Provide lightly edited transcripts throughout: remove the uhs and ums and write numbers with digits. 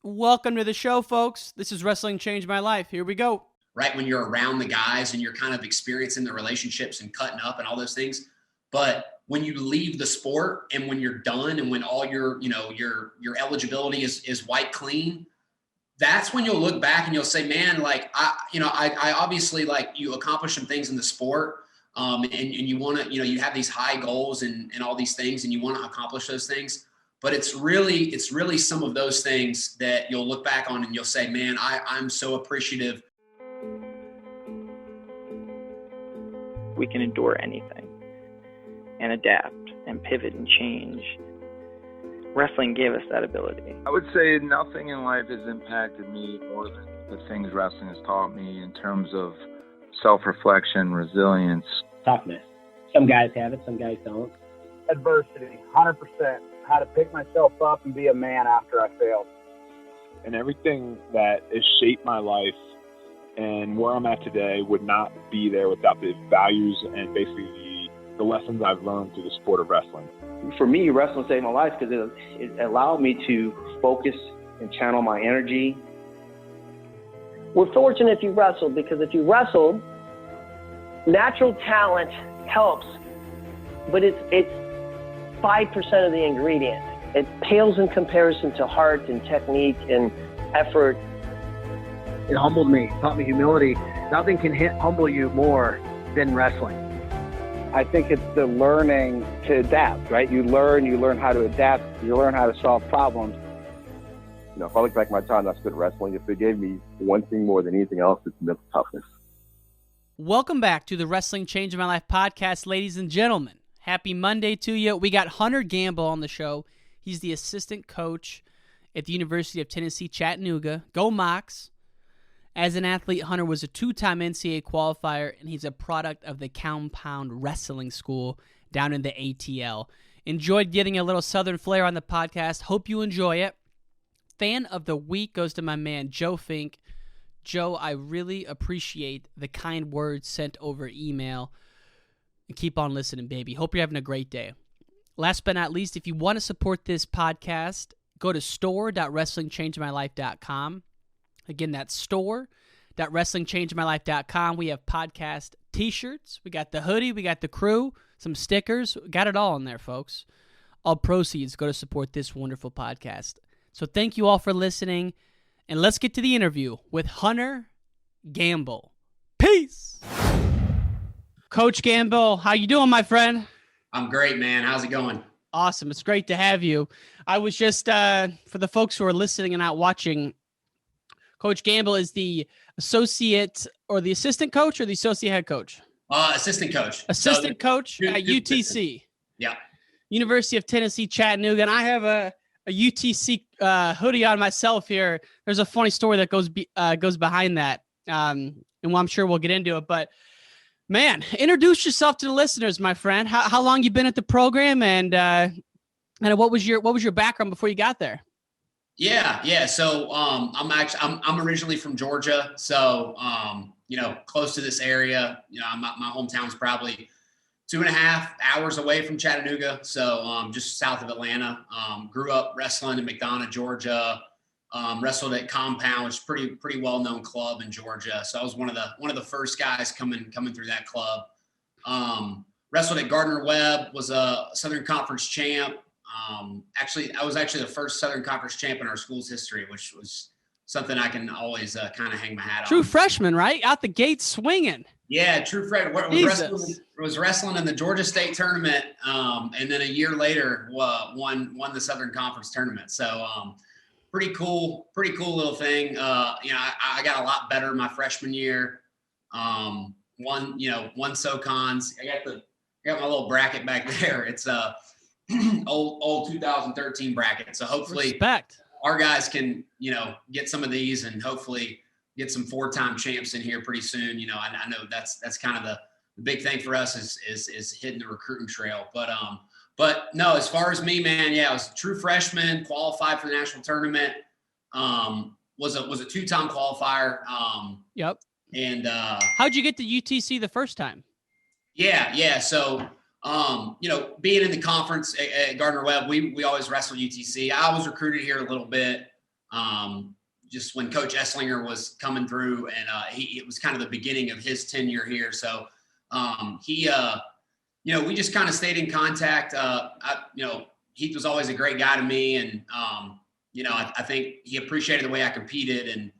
Welcome to the show, folks. This is Wrestling Changed My Life. Here we go. Right when you're around the guys and you're kind of experiencing the relationships and cutting up and all those things. But when you leave the sport and when you're done and when all your eligibility is wiped clean, that's when you'll look back and you'll say, man, like, I obviously, like, you accomplish some things in the sport and you want to, you have these high goals and all these things and you want to accomplish those things. But it's really some of those things that you'll look back on and you'll say, man, I'm so appreciative. We can endure anything and adapt and pivot and change. Wrestling gave us that ability. I would say nothing in life has impacted me more than the things wrestling has taught me in terms of self-reflection, resilience. Toughness. Some guys have it, some guys don't. Adversity, 100%. How to pick myself up and be a man after I failed. And everything that has shaped my life and where I'm at today would not be there without the values and basically the lessons I've learned through the sport of wrestling. For me, wrestling saved my life because it allowed me to focus and channel my energy. We're fortunate if you wrestled, because if you wrestled, natural talent helps, but it's 5% of the ingredient. It pales in comparison to heart and technique and effort. It humbled me, taught me humility. Nothing can humble you more than wrestling. I think it's the learning to adapt, right? You learn how to adapt, you learn how to solve problems. If I look back at my time I spent wrestling, if it gave me one thing more than anything else, it's mental toughness. Welcome back to the Wrestling Changed My Life podcast, ladies and gentlemen. Happy Monday to you. We got Hunter Gamble on the show. He's the assistant coach at the University of Tennessee, Chattanooga. Go Mocs. As an athlete, Hunter was a two-time NCAA Qualifier, and he's a product of the Compound Wrestling School down in the ATL. Enjoyed getting a little Southern flair on the podcast. Hope you enjoy it. Fan of the week goes to my man, Joe Fink. Joe, I really appreciate the kind words sent over email. And keep on listening, baby. Hope you're having a great day. Last but not least, if you want to support this podcast, go to store.wrestlingchangemylife.com. Again, that's store.wrestlingchangemylife.com. We have podcast t-shirts. We got the hoodie. We got the crew. Some stickers. Got it all in there, folks. All proceeds go to support this wonderful podcast. So thank you all for listening. And let's get to the interview with Hunter Gamble. Peace! Coach Gamble, how you doing, my friend? I'm great, man. How's it going? Awesome. It's great to have you. I was just, for the folks who are listening and not watching, Coach Gamble is the associate or the assistant coach or the associate head coach? Assistant coach. Assistant coach at UTC. Yeah. University of Tennessee, Chattanooga. And I have a UTC hoodie on myself here. There's a funny story that goes behind that. And I'm sure we'll get into it, but man, introduce yourself to the listeners, my friend. How long you been at the program, and what was your background before you got there? Yeah. So I'm originally from Georgia, so close to this area. My hometown's probably 2.5 hours away from Chattanooga, so just south of Atlanta. Grew up wrestling in McDonough, Georgia. Wrestled at Compound, which is pretty well-known club in Georgia. So I was one of the first guys coming through that club. Wrestled at Gardner Webb, was a Southern Conference champ. I was actually the first Southern Conference champ in our school's history, which was something I can always kind of hang my hat on. True freshman, right? Out the gate swinging. Yeah, true freshman. Was wrestling in the Georgia State tournament, and then a year later won the Southern Conference tournament. So pretty cool little thing. I got a lot better my freshman year. Won SoCons. I got my little bracket back there. It's old 2013 bracket. So hopefully our guys can, get some of these and hopefully get some 4-time champs in here pretty soon. I know that's kind of the big thing for us is hitting the recruiting trail. But no, as far as me, man, I was a true freshman, qualified for the national tournament. Was a 2-time qualifier. Yep. And how'd you get to UTC the first time? Yeah. So being in the conference at Gardner Webb, we always wrestle UTC. I was recruited here a little bit. just when Coach Esslinger was coming through, and it was kind of the beginning of his tenure here. So we just kind of stayed in contact. Heath was always a great guy to me, and I think he appreciated the way I competed, and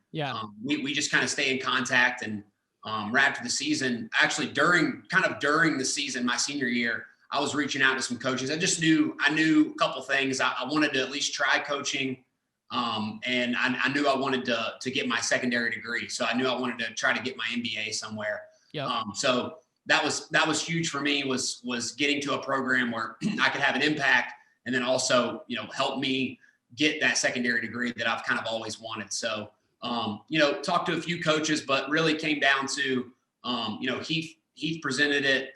we just kind of stay in contact. And right after the season, actually during the season, my senior year, I was reaching out to some coaches. I knew a couple things. I wanted to at least try coaching. And I knew I wanted to get my secondary degree. So I knew I wanted to try to get my MBA somewhere. So that was huge for me, was getting to a program where I could have an impact, and then also, help me get that secondary degree that I've kind of always wanted. So, talked to a few coaches, but really came down to, Heath presented it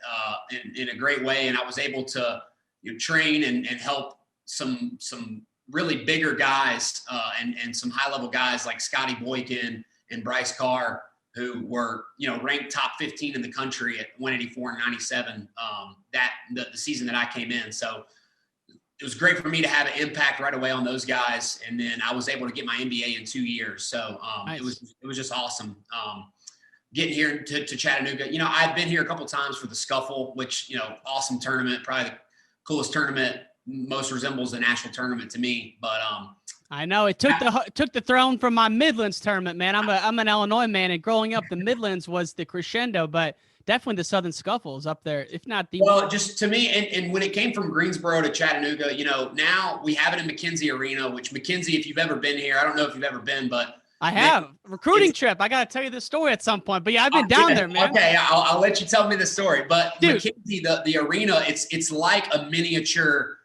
in a great way. And I was able to train and help some really bigger guys and some high level guys like Scotty Boykin and Bryce Carr, who were, ranked top 15 in the country at 184 and 97 the season that I came in. So it was great for me to have an impact right away on those guys. And then I was able to get my MBA in 2 years. So nice. It was just awesome. Getting here to Chattanooga, I've been here a couple of times for the Scuffle, which, awesome tournament, probably the coolest tournament, most resembles the national tournament to me. But I know it took the throne from my Midlands tournament, man. I'm an Illinois man, and growing up, the Midlands was the crescendo, but definitely the Southern Scuffle is up there, if not the. Well, just to me, and when it came from Greensboro to Chattanooga, now we have it in McKenzie Arena, which McKenzie, if you've ever been here, I don't know if you've ever been, but I have. Recruiting trip. I got to tell you this story at some point, but yeah, I've been down there, man. Okay, I'll let you tell me the story. But dude, McKenzie, the arena, it's like a miniature,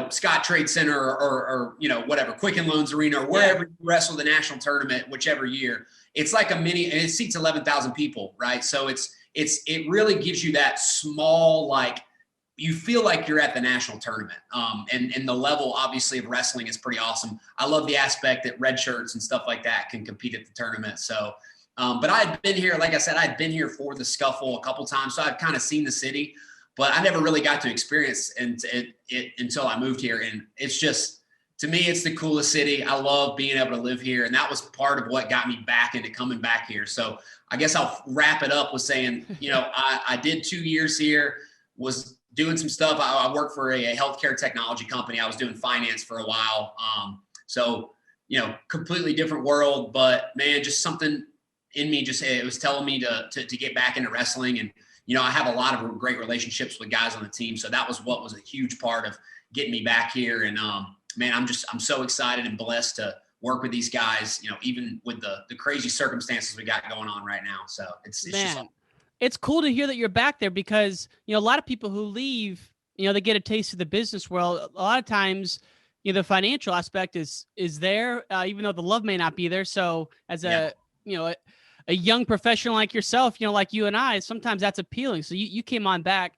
Scott Trade Center or whatever, Quicken Loans Arena, or wherever you wrestle the national tournament, whichever year. It's like a mini, and it seats 11,000 people, right? So it really gives you that small, like, you feel like you're at the national tournament. And the level, obviously, of wrestling is pretty awesome. I love the aspect that red shirts and stuff like that can compete at the tournament. So, but I'd been here, like I said, I'd been here for the Scuffle a couple times. So I've kind of seen the city, but I never really got to experience it until I moved here. And it's just, to me, it's the coolest city. I love being able to live here. And that was part of what got me back into coming back here. So I guess I'll wrap it up with saying, I did 2 years here, was doing some stuff. I worked for a healthcare technology company. I was doing finance for a while. So, completely different world, but man, just something in me, it was telling me to get back into wrestling. And, I have a lot of great relationships with guys on the team. So that was what was a huge part of getting me back here. And, man, I'm so excited and blessed to work with these guys, even with the crazy circumstances we got going on right now. So it's just awesome. It's cool to hear that you're back there because, a lot of people who leave, they get a taste of the business world. A lot of times, the financial aspect is there, even though the love may not be there. So as a young professional like yourself, like you and I, sometimes that's appealing. So you came on back,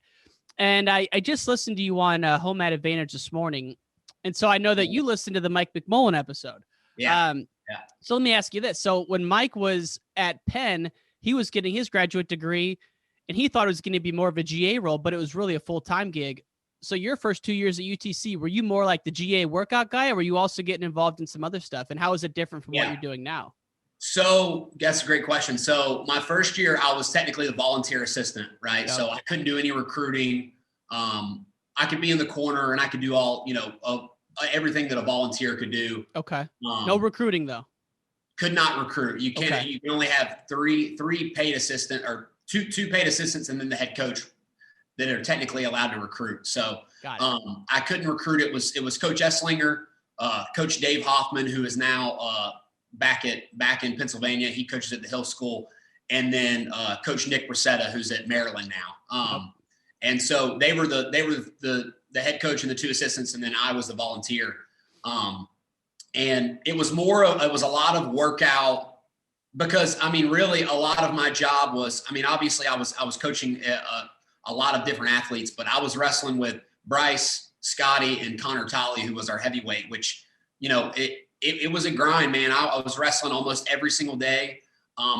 and I just listened to you on Home at Advantage this morning. And so I know that you listened to the Mike McMullen episode. Yeah. So let me ask you this. So when Mike was at Penn, he was getting his graduate degree, and he thought it was going to be more of a GA role, but it was really a full-time gig. So your first 2 years at UTC, were you more like the GA workout guy, or were you also getting involved in some other stuff? And how is it different from what you're doing now? So that's a great question. So my first year, I was technically the volunteer assistant, right? So I couldn't do any recruiting. I could be in the corner, and I could do all, everything that a volunteer could do. Okay. No recruiting though. Could not recruit. You can't. Okay. You can only have three paid assistant or two paid assistants, and then the head coach that are technically allowed to recruit. So I couldn't recruit. It was Coach Esslinger, Coach Dave Hoffman, who is now back in Pennsylvania. He coaches at the Hill School, and then Coach Nick Bracetta, who's at Maryland now. And so they were the head coach and the two assistants, and then I was the volunteer. And it was a lot of workout because, really a lot of my job was, obviously I was coaching a lot of different athletes, but I was wrestling with Bryce, Scotty, and Conor Tolley, who was our heavyweight, which, it was a grind, man. I was wrestling almost every single day.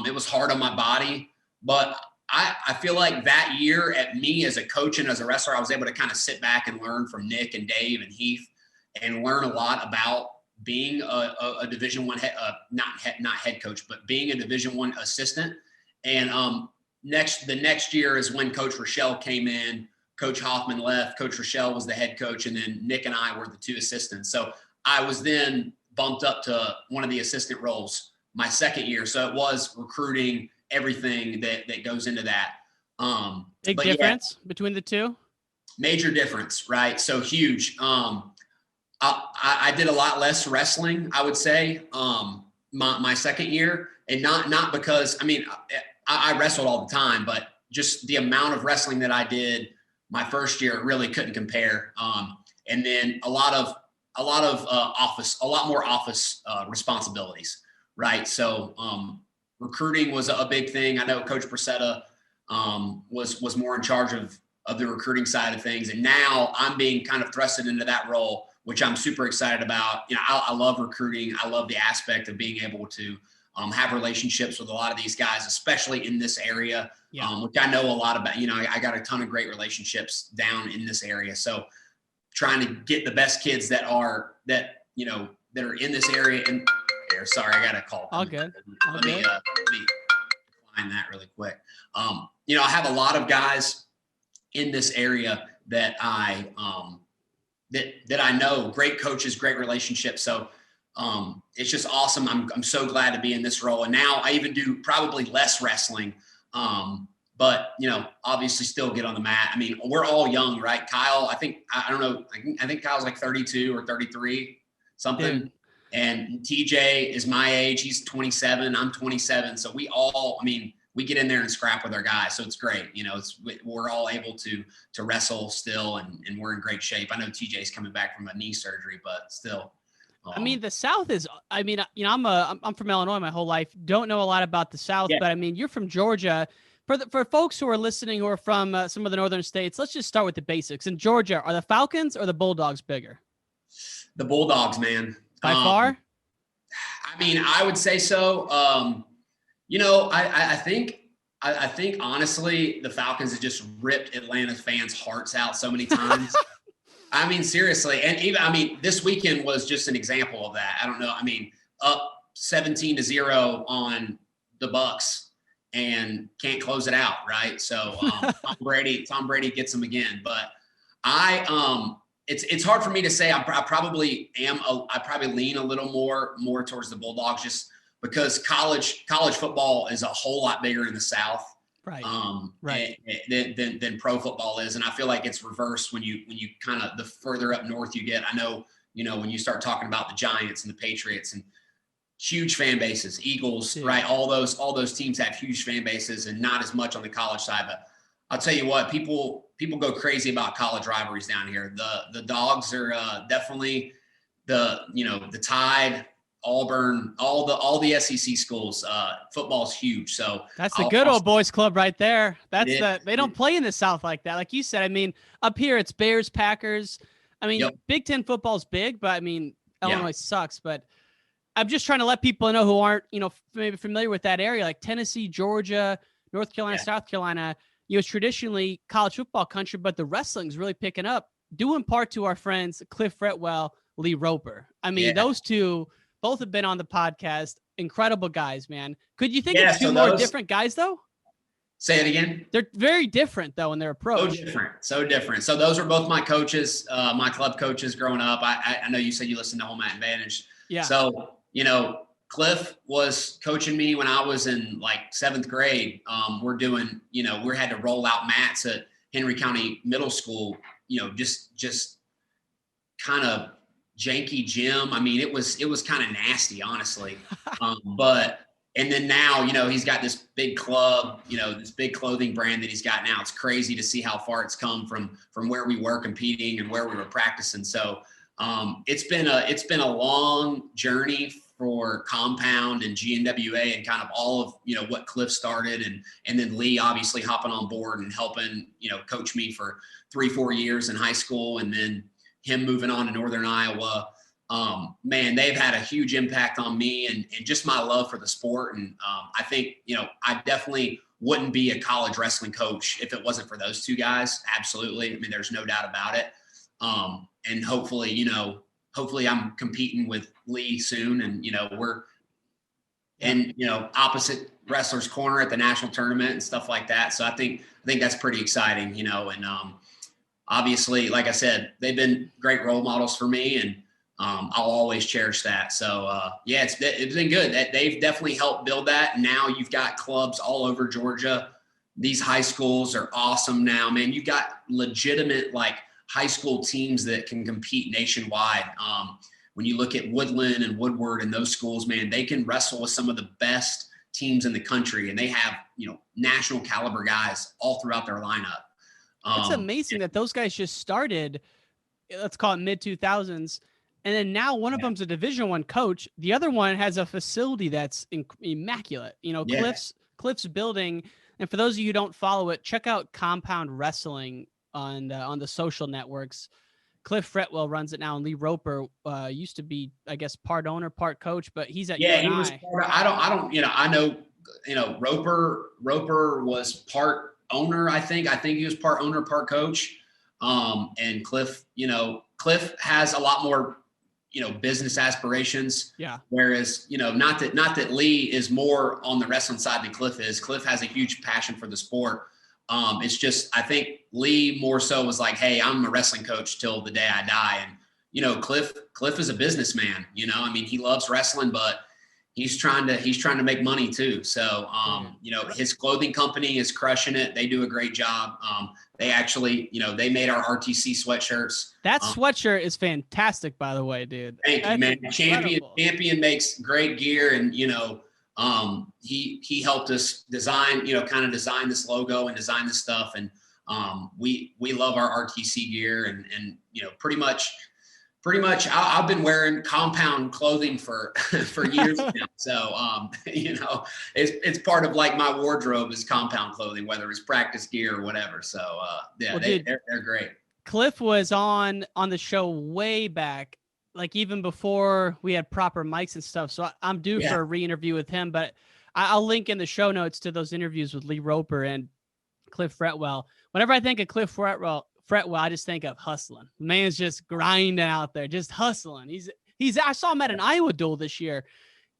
It was hard on my body, but I feel like that year at me as a coach and as a wrestler, I was able to kind of sit back and learn from Nick and Dave and Heath and learn a lot about being a Division I, not head coach, but being a Division I assistant. And the next year is when Coach Rochelle came in. Coach Hoffman left. Coach Rochelle was the head coach, and then Nick and I were the 2 assistants. So I was then bumped up to one of the assistant roles my second year. So it was recruiting, everything that goes into that. Big difference between the two? Major difference, right? So huge. I did a lot less wrestling, I would say, my second year, and not because, I mean, I wrestled all the time, but just the amount of wrestling that I did my first year really couldn't compare. And then a lot more office responsibilities, right? So recruiting was a big thing. I know Coach Bracetta was more in charge of the recruiting side of things, and now I'm being kind of thrusted into that role, which I'm super excited about. You know, I love recruiting. I love the aspect of being able to have relationships with a lot of these guys, especially in this area, which I know a lot about. You know, I got a ton of great relationships down in this area. So trying to get the best kids that are in this area. And sorry, I got a call. All good. Let me decline that really quick. You know, I have a lot of guys in this area that I know, great coaches, great relationships. So it's just awesome. I'm so glad to be in this role. And now I even do probably less wrestling. But, you know, obviously still get on the mat. I mean, we're all young, right? Kyle, I think Kyle's like 32 or 33, something. Dude. And TJ is my age. He's 27. I'm 27. So we get in there and scrap with our guys. So it's great. You know, we're all able to wrestle still, and we're in great shape. I know TJ's coming back from a knee surgery, but still. I mean, the South is, I mean, you know, I'm from Illinois my whole life. Don't know a lot about the South, but I mean, you're from Georgia. For folks who are listening who are from some of the northern states, let's just start with the basics. In Georgia, are the Falcons or the Bulldogs bigger? The Bulldogs, man. By far? I mean, I would say so. You know, I think honestly, the Falcons have just ripped Atlanta fans' hearts out so many times. I mean, seriously. And even, this weekend was just an example of that. I don't know. I mean, up 17-0 on the Bucks and can't close it out, right? So Tom Brady gets them again. But it's hard for me to say. I probably lean a little more towards the Bulldogs, just because college football is a whole lot bigger in the South, right? Than pro football is, and I feel like it's reversed when you kind of the further up north you get. I know, you know, when you start talking about the Giants and the Patriots and huge fan bases, Eagles, right? All those teams have huge fan bases, and not as much on the college side. But I'll tell you what, people go crazy about college rivalries down here. The Dogs are definitely the Tide, Auburn, all the SEC schools. Football's huge. So that's the good old boys club right there. They don't play in the South like that. Like you said, I mean, up here it's Bears, Packers. I mean, Big Ten football's big, but I mean, Illinois sucks. But I'm just trying to let people know who aren't, you know, maybe familiar with that area, like Tennessee, Georgia, North Carolina, South Carolina. You know, it's traditionally college football country, but the wrestling's really picking up, due in part to our friends Cliff Fretwell, Lee Roper. I mean, those two both have been on the podcast. Incredible guys, man. Could you think of two more different guys, though? Say it again. They're very different, though, in their approach. So different. So those are both my coaches, my club coaches growing up. I know you said you listened to Home Mat Advantage. Yeah. So, you know, Cliff was coaching me when I was in like 7th grade. We're doing, you know, we had to roll out mats at Henry County Middle School, you know, just kind of janky gym. I mean, it was kind of nasty, honestly. And then now, you know, he's got this big club, you know, this big clothing brand that he's got now. It's crazy to see how far it's come from where we were competing and where we were practicing. So it's been a long journey for Compound and GNWA and kind of all of, you know, what Cliff started, and then Lee obviously hopping on board and helping, you know, coach me for 3-4 years in high school, and then him moving on to Northern Iowa. Man, they've had a huge impact on me and just my love for the sport. And I think, you know, I definitely wouldn't be a college wrestling coach if it wasn't for those two guys. Absolutely. I mean, there's no doubt about it. And hopefully, you know, hopefully I'm competing with Lee soon, and, we're in, opposite wrestlers' corner at the national tournament and stuff like that. So I think that's pretty exciting, and obviously, like I said, they've been great role models for me, and I'll always cherish that. So it's been good. They've definitely helped build that. And now you've got clubs all over Georgia. These high schools are awesome now, man. You've got legitimate like high school teams that can compete nationwide. When you look at Woodland and Woodward and those schools, man, they can wrestle with some of the best teams in the country, and they have, national caliber guys all throughout their lineup. It's amazing that those guys just started, let's call it mid 2000s. And then now one of them's a Division I coach. The other one has a facility that's immaculate. Cliff's building. And for those of you who don't follow it, check out Compound Wrestling on the social networks. Cliff Fretwell runs it now, and Lee Roper used to be, I guess, part owner, part coach, but he's at UNI. He was I know Roper was part owner. I think he was part owner, part coach. And Cliff has a lot more, business aspirations. Yeah. Whereas, not that Lee is more on the wrestling side than Cliff is. Cliff has a huge passion for the sport. It's just, I think Lee more so was like, hey, I'm a wrestling coach till the day I die. And, Cliff is a businessman, he loves wrestling, but he's trying to make money too. So, his clothing company is crushing it. They do a great job. They actually, they made our RTC sweatshirts. That sweatshirt is fantastic, by the way, dude. Thank you, man. Champion makes great gear, and, he helped us design, kind of design this logo and design this stuff. And we love our RTC gear, and pretty much I've been wearing Compound clothing for years now. So, it's part of like my wardrobe is Compound clothing, whether it's practice gear or whatever. So, they're great. Cliff was on the show way back, like even before we had proper mics and stuff. So I'm due for a re-interview with him, but I'll link in the show notes to those interviews with Lee Roper and Cliff Fretwell. Whenever I think of Cliff Fretwell, I just think of hustling. Man's just grinding out there, just hustling. I saw him at an Iowa duel this year.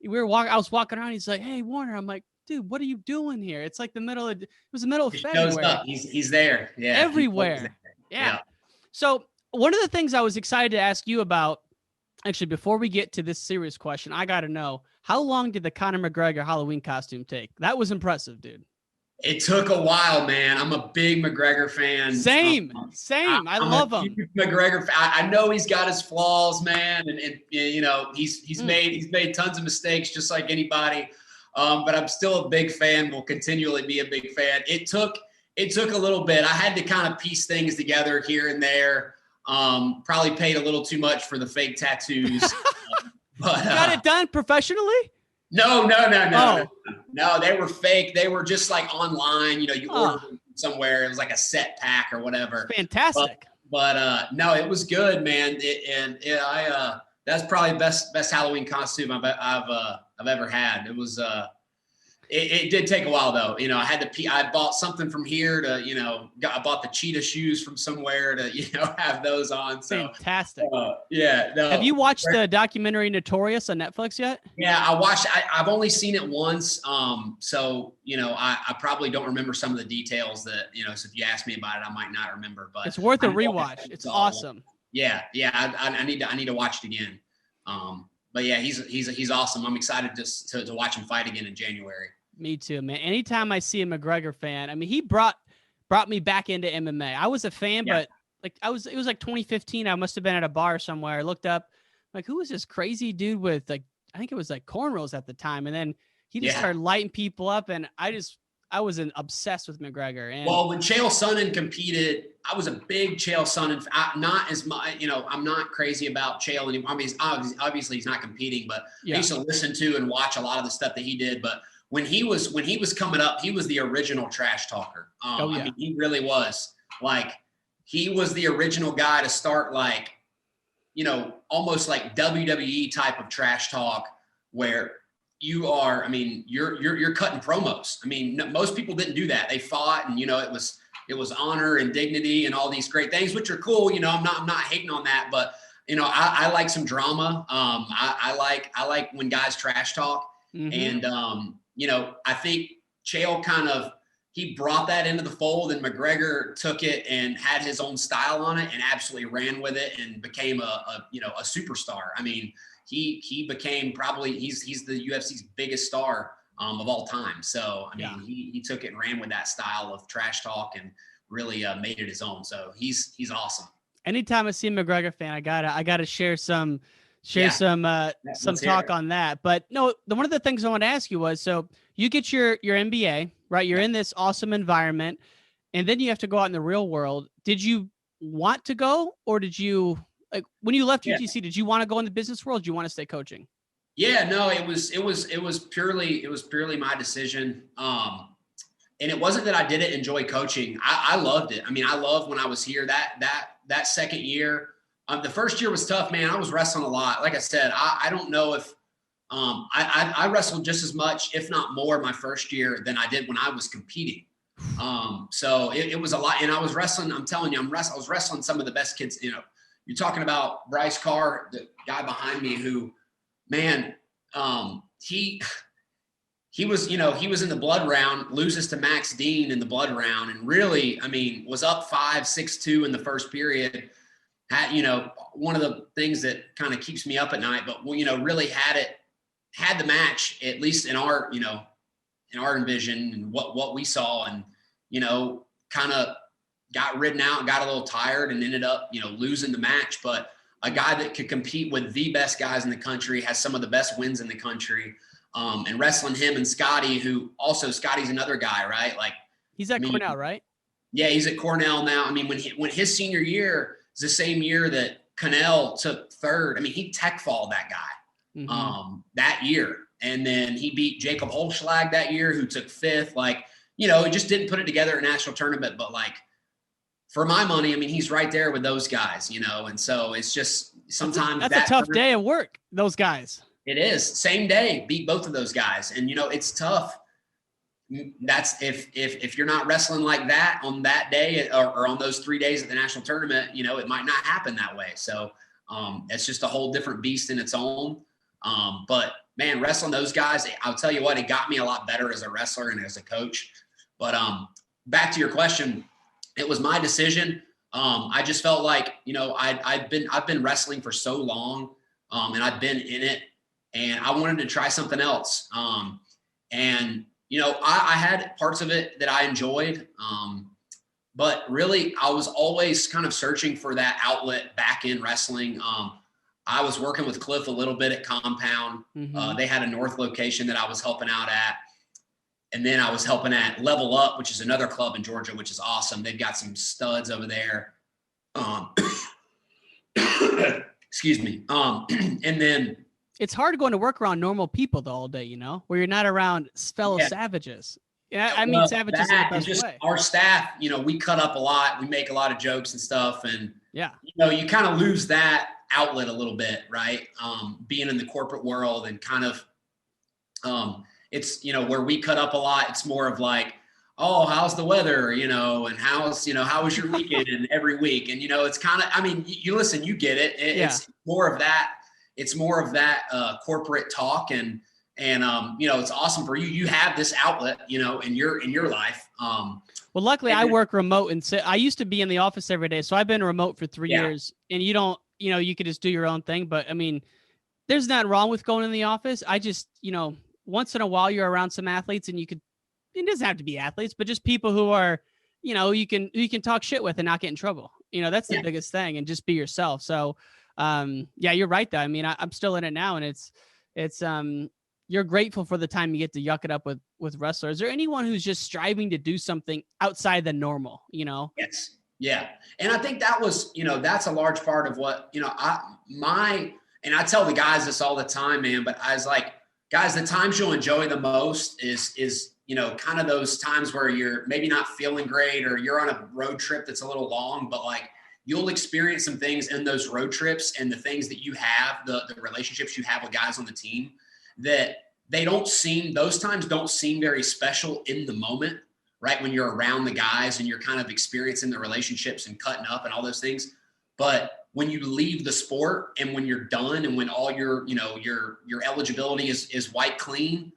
I was walking around. He's like, "Hey, Warner." I'm like, "Dude, what are you doing here?" It's like it was the middle of February. He's there. Yeah. Everywhere. Yeah. So one of the things I was excited to ask you about, actually, before we get to this serious question, I got to know, how long did the Conor McGregor Halloween costume take? That was impressive, dude. It took a while, man. I'm a big McGregor fan. Same. I love him. McGregor fan. I know he's got his flaws, man, and he's made tons of mistakes, just like anybody. But I'm still a big fan. Will continually be a big fan. It took a little bit. I had to kind of piece things together here and there. Probably paid a little too much for the fake tattoos. But you got it done professionally? No. No, they were fake. They were just like online, you ordered them somewhere. It was like a set pack or whatever. Fantastic. But no, it was good, man. That's probably best Halloween costume I've ever had. It was, it did take a while though. I bought something from here to, I bought the cheetah shoes from somewhere to, have those on. So fantastic. Have you watched the documentary Notorious on Netflix yet? Yeah, I watched. I've only seen it once. So I probably don't remember some of the details that so if you ask me about it, I might not remember. But it's worth a rewatch. It's awesome. Yeah. I need to watch it again. But yeah, he's awesome. I'm excited to watch him fight again in January. Me too, man. Anytime I see a McGregor fan, he brought me back into MMA. I was a fan, but it was like 2015. I must have been at a bar somewhere. I looked up, like, who was this crazy dude with I think it was like cornrows at the time. And then he just started lighting people up. And I was obsessed with McGregor. And when Chael Sonnen competed, I was a big Chael Sonnen. Not as much, I'm not crazy about Chael anymore. I mean, obviously he's not competing, but I used to listen to and watch a lot of the stuff that he did. But when he was coming up, he was the original trash talker. I mean, he really was. Like, he was the original guy to start, like, almost like WWE type of trash talk, where you're cutting promos. I mean, most people didn't do that. They fought, and it was honor and dignity and all these great things, which are cool. I'm not hating on that, but I like some drama. I like when guys trash talk. And, I think Chael he brought that into the fold, and McGregor took it and had his own style on it and absolutely ran with it and became a superstar. I mean, he became he's the UFC's biggest star of all time. So, I mean, he took it and ran with that style of trash talk and really made it his own. So he's awesome. Anytime I see a McGregor fan, I gotta share some talk on that. But no, one of the things I want to ask you was, so you get your MBA, right? You're in this awesome environment, and then you have to go out in the real world. Did you want to go, or did you, like, when you left UTC, did you want to go in the business world? Or did you want to stay coaching? Yeah, no, it was purely my decision. And it wasn't that I didn't enjoy coaching. I loved it. I mean, I loved when I was here. That second year, the first year was tough, man. I was wrestling a lot. Like I said, I don't know if I wrestled just as much, if not more, my first year than I did when I was competing. So it was a lot. And I was wrestling. I'm telling you, I was wrestling some of the best kids. You're talking about Bryce Carr, the guy behind me, who, man, he was in the blood round, loses to Max Dean in the blood round, and really, I mean, was up 5-6-2 in the first period. Had, one of the things that kind of keeps me up at night, but really had the match, at least in our, in our envision and what we saw, and, kind of got ridden out, got a little tired, and ended up, losing the match. But a guy that could compete with the best guys in the country, has some of the best wins in the country. And wrestling him and Scotty, Scotty's another guy, right? Like, he's at Cornell, right? Yeah, he's at Cornell now. I mean, when his senior year is the same year that Cannell took third, I mean, he tech-falled that guy that year. And then he beat Jacob Holschlag that year, who took fifth. Like, he just didn't put it together at a national tournament. But, like, for my money, I mean, he's right there with those guys, and so it's just sometimes that's a tough day of work, those guys. It is. Same day, beat both of those guys. And, it's tough. That's if you're not wrestling like that on that day or on those 3 days at the national tournament, it might not happen that way. So it's just a whole different beast in its own. But, man, wrestling those guys, I'll tell you what, it got me a lot better as a wrestler and as a coach. But back to your question, it was my decision. I just felt like, I've been wrestling for so long, and I've been in it. And I wanted to try something else. I had parts of it that I enjoyed. But really, I was always kind of searching for that outlet back in wrestling. I was working with Cliff a little bit at Compound. They had a North location that I was helping out at. And then I was helping at Level Up, which is another club in Georgia, which is awesome. They've got some studs over there. Excuse me. And then, it's hard going to work around normal people though all day, where you're not around fellow savages. Yeah, I mean, savages in the best way. Our staff, we cut up a lot. We make a lot of jokes and stuff. And, you kind of lose that outlet a little bit, right? Being in the corporate world and kind of, it's, where we cut up a lot. It's more of like, oh, how's the weather, and and how was your weekend and every week. And, it's kind of, I mean, you listen, you get it. It's more of that. It's more of that corporate talk, and it's awesome for you. You have this outlet, in your life. Well, luckily I work remote, and so I used to be in the office every day. So I've been remote for 3 years, and you don't, you could just do your own thing. But I mean, there's nothing wrong with going in the office. I just, once in a while you're around some athletes, and it doesn't have to be athletes, but just people who are, you can talk shit with and not get in trouble. That's the biggest thing, and just be yourself. So. You're right though. I mean, I'm still in it now, and it's you're grateful for the time you get to yuck it up with wrestlers. Is there anyone who's just striving to do something outside the normal, Yes. Yeah. And I think that was, that's a large part of what, and I tell the guys this all the time, man, but I was like, guys, the times you'll enjoy the most is, kind of those times where you're maybe not feeling great, or you're on a road trip that's a little long, but like, you'll experience some things in those road trips and the things that you have, the relationships you have with guys on the team, that those times don't seem very special in the moment, right? When you're around the guys and you're kind of experiencing the relationships and cutting up and all those things. But when you leave the sport and when you're done and when all your, your eligibility is wiped clean,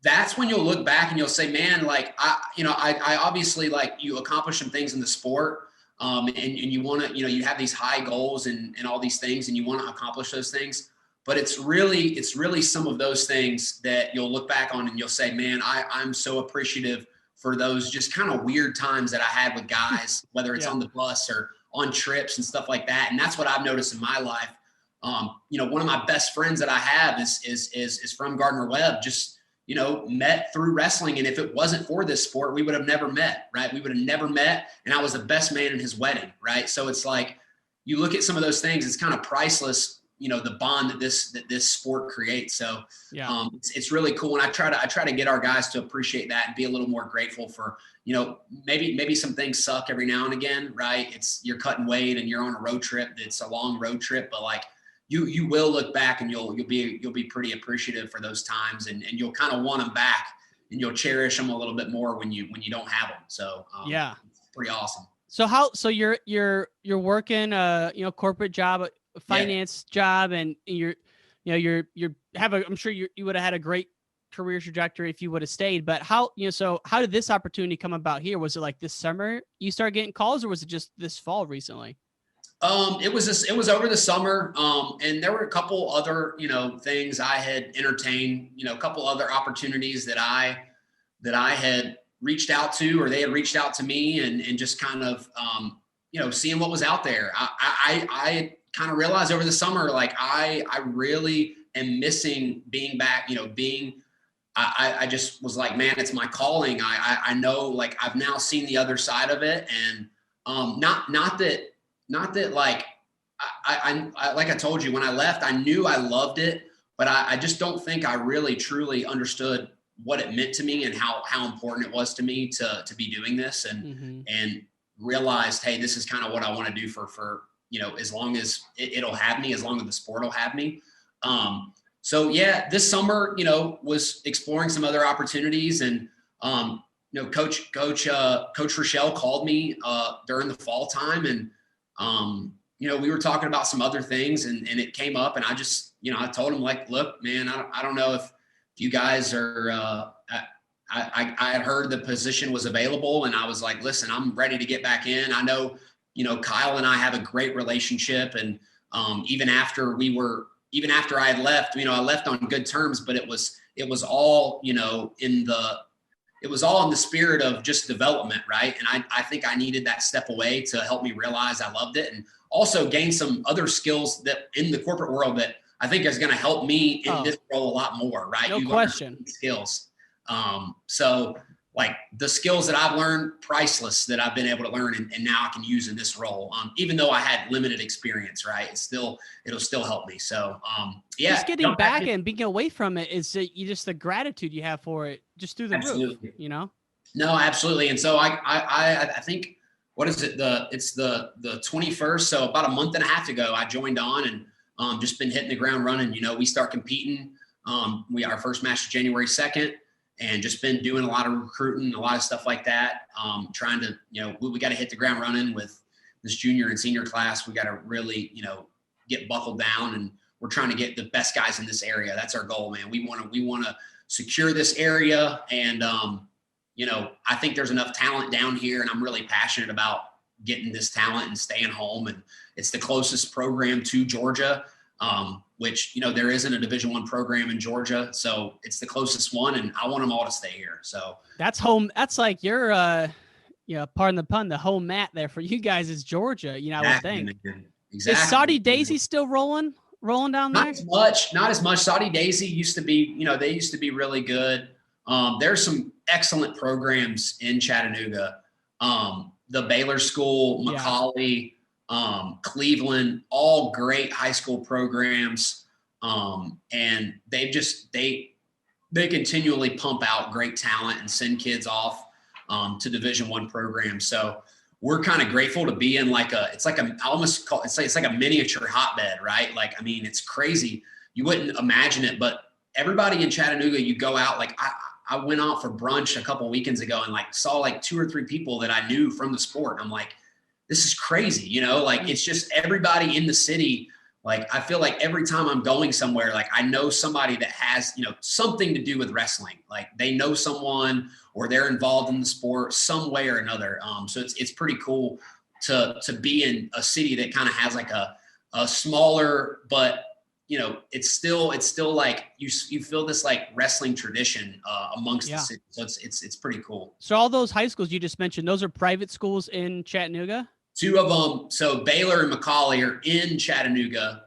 that's when you'll look back and you'll say, man, like, I obviously, like, you accomplish some things in the sport, and you want to, you have these high goals and all these things, and you want to accomplish those things. But it's really some of those things that you'll look back on and you'll say, man, I'm so appreciative for those just kind of weird times that I had with guys, whether it's on the bus or on trips and stuff like that. And that's what I've noticed in my life. One of my best friends that I have is from Gardner Webb, just, met through wrestling. And if it wasn't for this sport, we would have never met, right? We would have never met. And I was the best man in his wedding, right? So it's like, you look at some of those things, it's kind of priceless, the bond that this sport creates. So it's really cool. And I try to get our guys to appreciate that and be a little more grateful for, maybe some things suck every now and again, right? You're cutting weight and you're on a road trip. It's a long road trip, but like, you will look back and you'll be pretty appreciative for those times, and you'll kind of want them back, and you'll cherish them a little bit more when you don't have them. So it's pretty awesome. So you're working corporate job, a finance job, and I'm sure you would have had a great career trajectory if you would have stayed. But how did this opportunity come about here? Was it like this summer you started getting calls, or was it just this fall recently? It was over the summer. And there were a couple other, things I had entertained, a couple other opportunities that I had reached out to, or they had reached out to me, and just kind of, seeing what was out there. I kind of realized over the summer, like I really am missing being back, I just was like, man, it's my calling. I know, like, I've now seen the other side of it. And, not that like, I like I told you, when I left, I knew I loved it, but I just don't think I really truly understood what it meant to me and how important it was to me to be doing this, and realized, hey, this is kind of what I want to do for as long as it'll have me, as long as the sport will have me. So yeah, this summer, was exploring some other opportunities, and Coach Rochelle called me during the fall time, and we were talking about some other things, and it came up, and I just, I told him, like, look, man, I don't know if you guys are, I had heard the position was available, and I was like, listen, I'm ready to get back in. I know, Kyle and I have a great relationship, and even after I had left, I left on good terms, but it was all, it was all in the spirit of just development, right? And I think I needed that step away to help me realize I loved it, and also gain some other skills that in the corporate world that I think is going to help me in this role a lot more, right? No question. Skills. So like the skills that I've learned, priceless, that I've been able to learn, and now I can use in this role. Even though I had limited experience, right? It'll still help me. So, just getting back and being away from it is just the gratitude you have for it, just through the roof, No, absolutely. And so I think, what is it? It's the 21st. So about a month and a half ago, I joined on, and just been hitting the ground running. We start competing. Our first match is January 2nd. And just been doing a lot of recruiting, a lot of stuff like that. Trying to, we got to hit the ground running with this junior and senior class. We got to really, get buckled down, and we're trying to get the best guys in this area. That's our goal, man. We want to secure this area. And, I think there's enough talent down here, and I'm really passionate about getting this talent and staying home. And it's the closest program to Georgia. Which, there isn't a Division I program in Georgia. So it's the closest one, and I want them all to stay here. So that's home. That's like your, pardon the pun, the home mat there for you guys is Georgia, I would think. Exactly. Is Saudi Daisy still rolling down there? Not as much. Saudi Daisy used to be, they used to be really good. There's some excellent programs in Chattanooga. The Baylor School, Macaulay, Cleveland, all great high school programs. And they continually pump out great talent and send kids off, to Division I programs. So we're kind of grateful to be in it's like a miniature hotbed, right? Like, I mean, it's crazy. You wouldn't imagine it, but everybody in Chattanooga, you go out, like I went out for brunch a couple weekends ago and saw 2 or 3 people that I knew from the sport. I'm like, this is crazy, you know, like it's just everybody in the city. Like, I feel like every time I'm going somewhere, like I know somebody that has, you know, something to do with wrestling. Like they know someone or they're involved in the sport some way or another. So it's pretty cool to be in a city that kind of has like a smaller, but you know, it's still like you feel this like wrestling tradition amongst the city. So it's pretty cool. So all those high schools you just mentioned, those are private schools in Chattanooga? 2 of them. So Baylor and McCallie are in Chattanooga,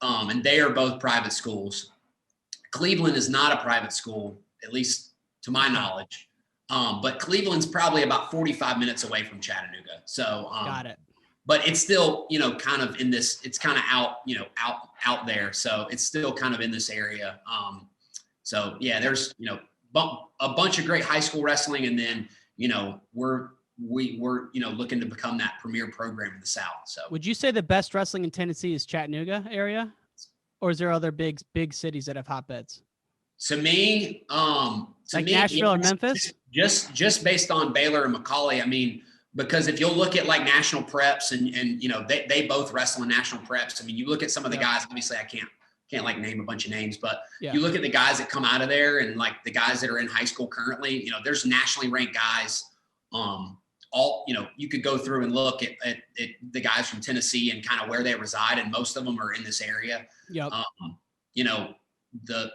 and they are both private schools. Cleveland is not a private school, at least to my knowledge. But Cleveland's probably about 45 minutes away from Chattanooga. So got it. But it's still, you know, kind of in this, it's kind of out, you know, out there. So it's still kind of in this area. So yeah, there's, you know, a bunch of great high school wrestling. And then, you know, we're, you know, looking to become that premier program in the South. So would you say the best wrestling in Tennessee is Chattanooga area, or is there other big cities that have hotbeds? To me, like Nashville or Memphis? Just based on Baylor and McCallie. I mean, because if you'll look at like national preps and you know, they both wrestle in national preps. I mean, you look at some of the guys, obviously I can't like name a bunch of names, but you look at the guys that come out of there and like the guys that are in high school currently, you know, there's nationally ranked guys. All, you know, you could go through and look at the guys from Tennessee and kind of where they reside, and most of them are in this area. Yep. You know, the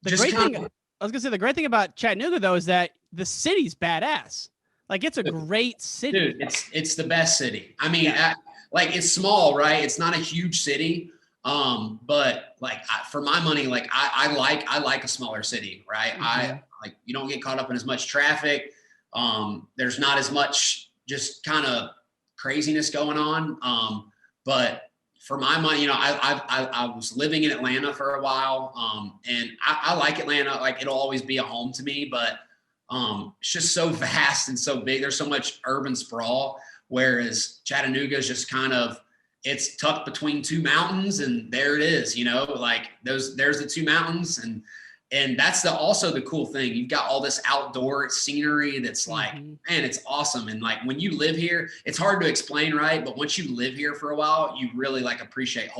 great thing, I was gonna say, the great thing about Chattanooga though is that the city's badass. Like it's a great city. Dude, it's the best city. I mean, like it's small, right? It's not a huge city. But like for my money, like I like a smaller city, right? Mm-hmm. Like you don't get caught up in as much traffic. There's not as much just kind of craziness going on. But for my money, you know, I was living in Atlanta for a while. And I like Atlanta. Like it'll always be a home to me, but it's just so vast and so big. There's so much urban sprawl, whereas Chattanooga is just kind of, it's tucked between 2 mountains, and there it is, you know, like there's the 2 mountains, and that's also the cool thing. You've got all this outdoor scenery that's like, man, it's awesome. And like when you live here, it's hard to explain, right? But once you live here for a while, you really like appreciate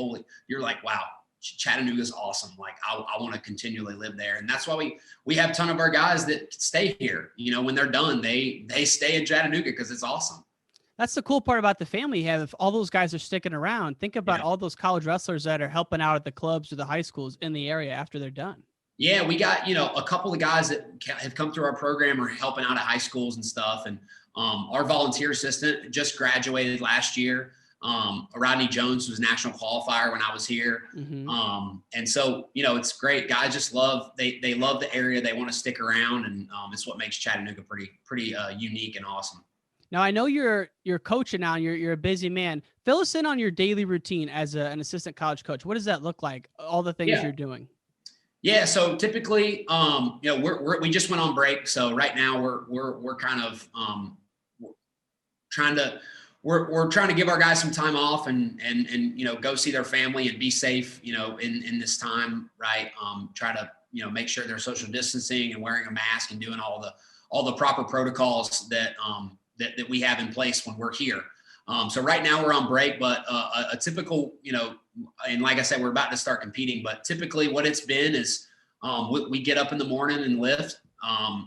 you're like, wow, Chattanooga's awesome. Like I want to continually live there. And that's why we have a ton of our guys that stay here. You know, when they're done, they stay in Chattanooga because it's awesome. That's the cool part about the family you have. If all those guys are sticking around, think about all those college wrestlers that are helping out at the clubs or the high schools in the area after they're done. Yeah, we got, you know, a couple of guys that have come through our program are helping out at high schools and stuff. And our volunteer assistant just graduated last year. Rodney Jones was national qualifier when I was here. And so, you know, it's great. Guys just they love the area. They want to stick around, and it's what makes Chattanooga pretty unique and awesome. Now, I know you're coaching now, and you're a busy man. Fill us in on your daily routine as an assistant college coach. What does that look like? All the things you're doing. Yeah. So typically, you know, we just went on break. So right now we're kind of trying to give our guys some time off and you know, go see their family and be safe, you know, in this time, right? Try to, you know, make sure they're social distancing and wearing a mask and doing all the proper protocols that we have in place when we're here. So right now we're on break, but a typical, you know, and like I said, we're about to start competing, but typically what it's been is we get up in the morning and lift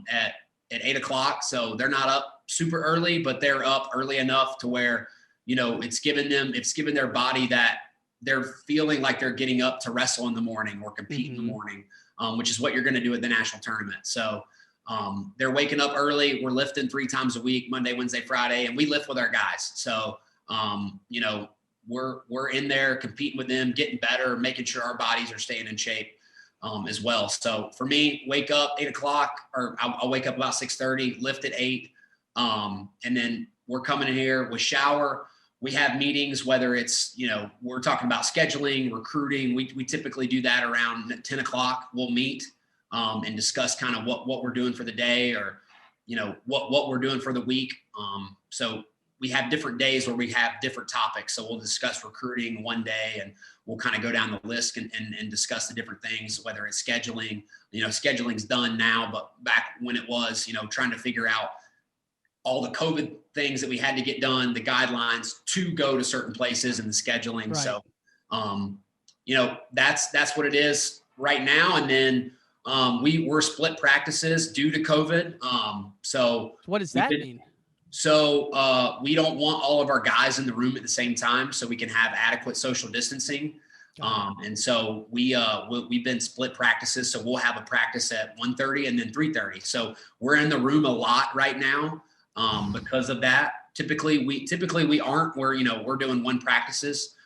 at 8 o'clock. So they're not up super early, but they're up early enough to where, you know, it's given their body that they're feeling like they're getting up to wrestle in the morning or compete in the morning, which is what you're going to do at the national tournament. So they're waking up early. We're lifting 3 times a week, Monday, Wednesday, Friday, and we lift with our guys. So, you know, we're in there competing with them, getting better, making sure our bodies are staying in shape as well. So for me, wake up 8 o'clock, or I'll wake up about 6:30, lift at 8. And then we're coming in here, we shower. We have meetings, whether it's, you know, we're talking about scheduling, recruiting. We typically do that around 10 o'clock. We'll meet and discuss kind of what we're doing for the day, or, you know, what we're doing for the week. So we have different days where we have different topics. So we'll discuss recruiting one day, and we'll kind of go down the list and discuss the different things, whether it's scheduling. You know, scheduling's done now, but back when it was, you know, trying to figure out all the COVID things that we had to get done, the guidelines to go to certain places and the scheduling. Right. So, you know, that's what it is right now. And then we're split practices due to COVID. So what does that mean? So we don't want all of our guys in the room at the same time so we can have adequate social distancing. And so we've been split practices. So we'll have a practice at 1:30 and then 3:30. So we're in the room a lot right now because of that. Typically we aren't. We're doing one practice.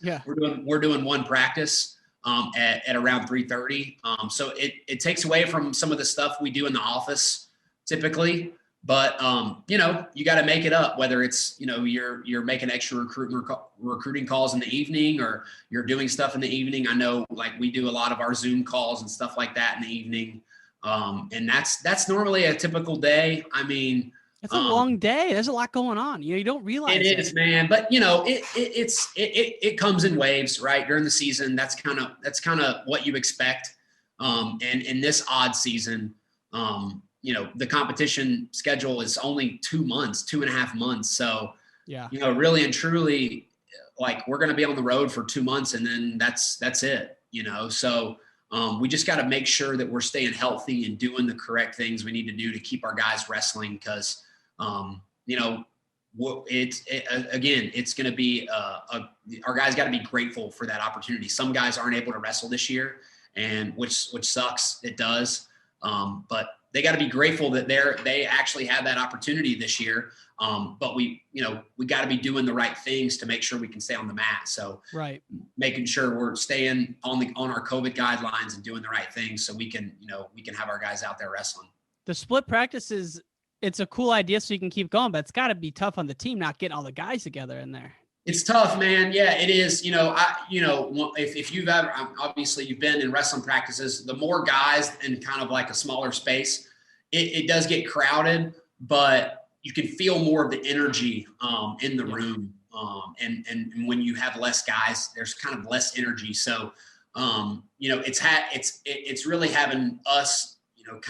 Yeah. We're doing one practice at around 3:30. So it takes away from some of the stuff we do in the office typically. But, you know, you got to make it up, whether it's, you know, you're making extra recruiting calls in the evening or you're doing stuff in the evening. I know, like, we do a lot of our Zoom calls and stuff like that in the evening. And that's normally a typical day. I mean, it's a long day. There's a lot going on. You know, you don't realize it is, man. But, you know, it comes in waves, right? During the season, that's kind of what you expect. And in this odd season, you know, the competition schedule is only 2.5 months. So, yeah, you know, really and truly, like, we're going to be on the road for 2 months and then that's it, you know? So, we just got to make sure that we're staying healthy and doing the correct things we need to do to keep our guys wrestling. Because, you know, it's going to be, our guys got to be grateful for that opportunity. Some guys aren't able to wrestle this year, and which sucks. It does. But they got to be grateful that they actually have that opportunity this year. But we got to be doing the right things to make sure we can stay on the mat. So right, making sure we're staying on our COVID guidelines and doing the right things so we can have our guys out there wrestling. The split practices, it's a cool idea so you can keep going, but it's got to be tough on the team not getting all the guys together in there. It's tough, man. Yeah, it is. You know, if you've ever, obviously you've been in wrestling practices, the more guys in kind of like a smaller space, it does get crowded, but you can feel more of the energy in the room. And when you have less guys, there's kind of less energy. So, you know, it's really having us, you know,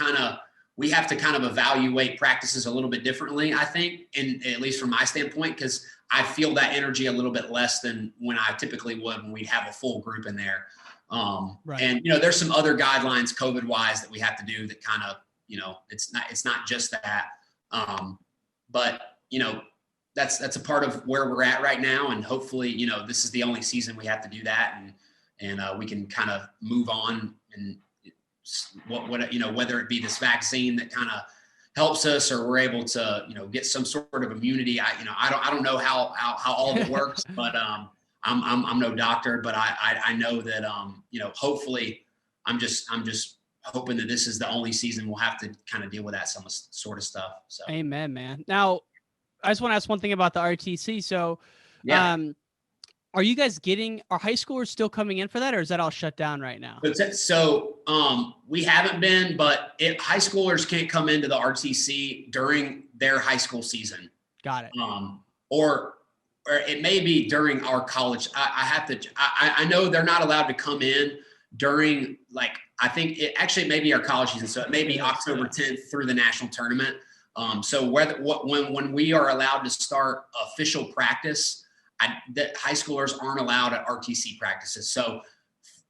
we have to kind of evaluate practices a little bit differently, I think, and at least from my standpoint, because I feel that energy a little bit less than when I typically would when we'd have a full group in there. Right. And, you know, there's some other guidelines COVID wise that we have to do that kind of, you know, it's not just that. But, you know, that's a part of where we're at right now. And hopefully, you know, this is the only season we have to do that. And we can kind of move on and what, you know, whether it be this vaccine that kind of helps us or we're able to, you know, get some sort of immunity. I don't know how all of it works, but I'm no doctor, but I know that, you know, hopefully I'm just hoping that this is the only season we'll have to kind of deal with that some sort of stuff. So. Amen, man. Now, I just want to ask one thing about the RTC. So, yeah. Are you guys are high schoolers still coming in for that, or is that all shut down right now? So we haven't been, but high schoolers can't come into the RTC during their high school season. Got it. Or it may be during our college. I know they're not allowed to come in during, like, I think it may be our college season. So it may be October 10th through the national tournament. So when we are allowed to start official practice, that high schoolers aren't allowed at RTC practices. So,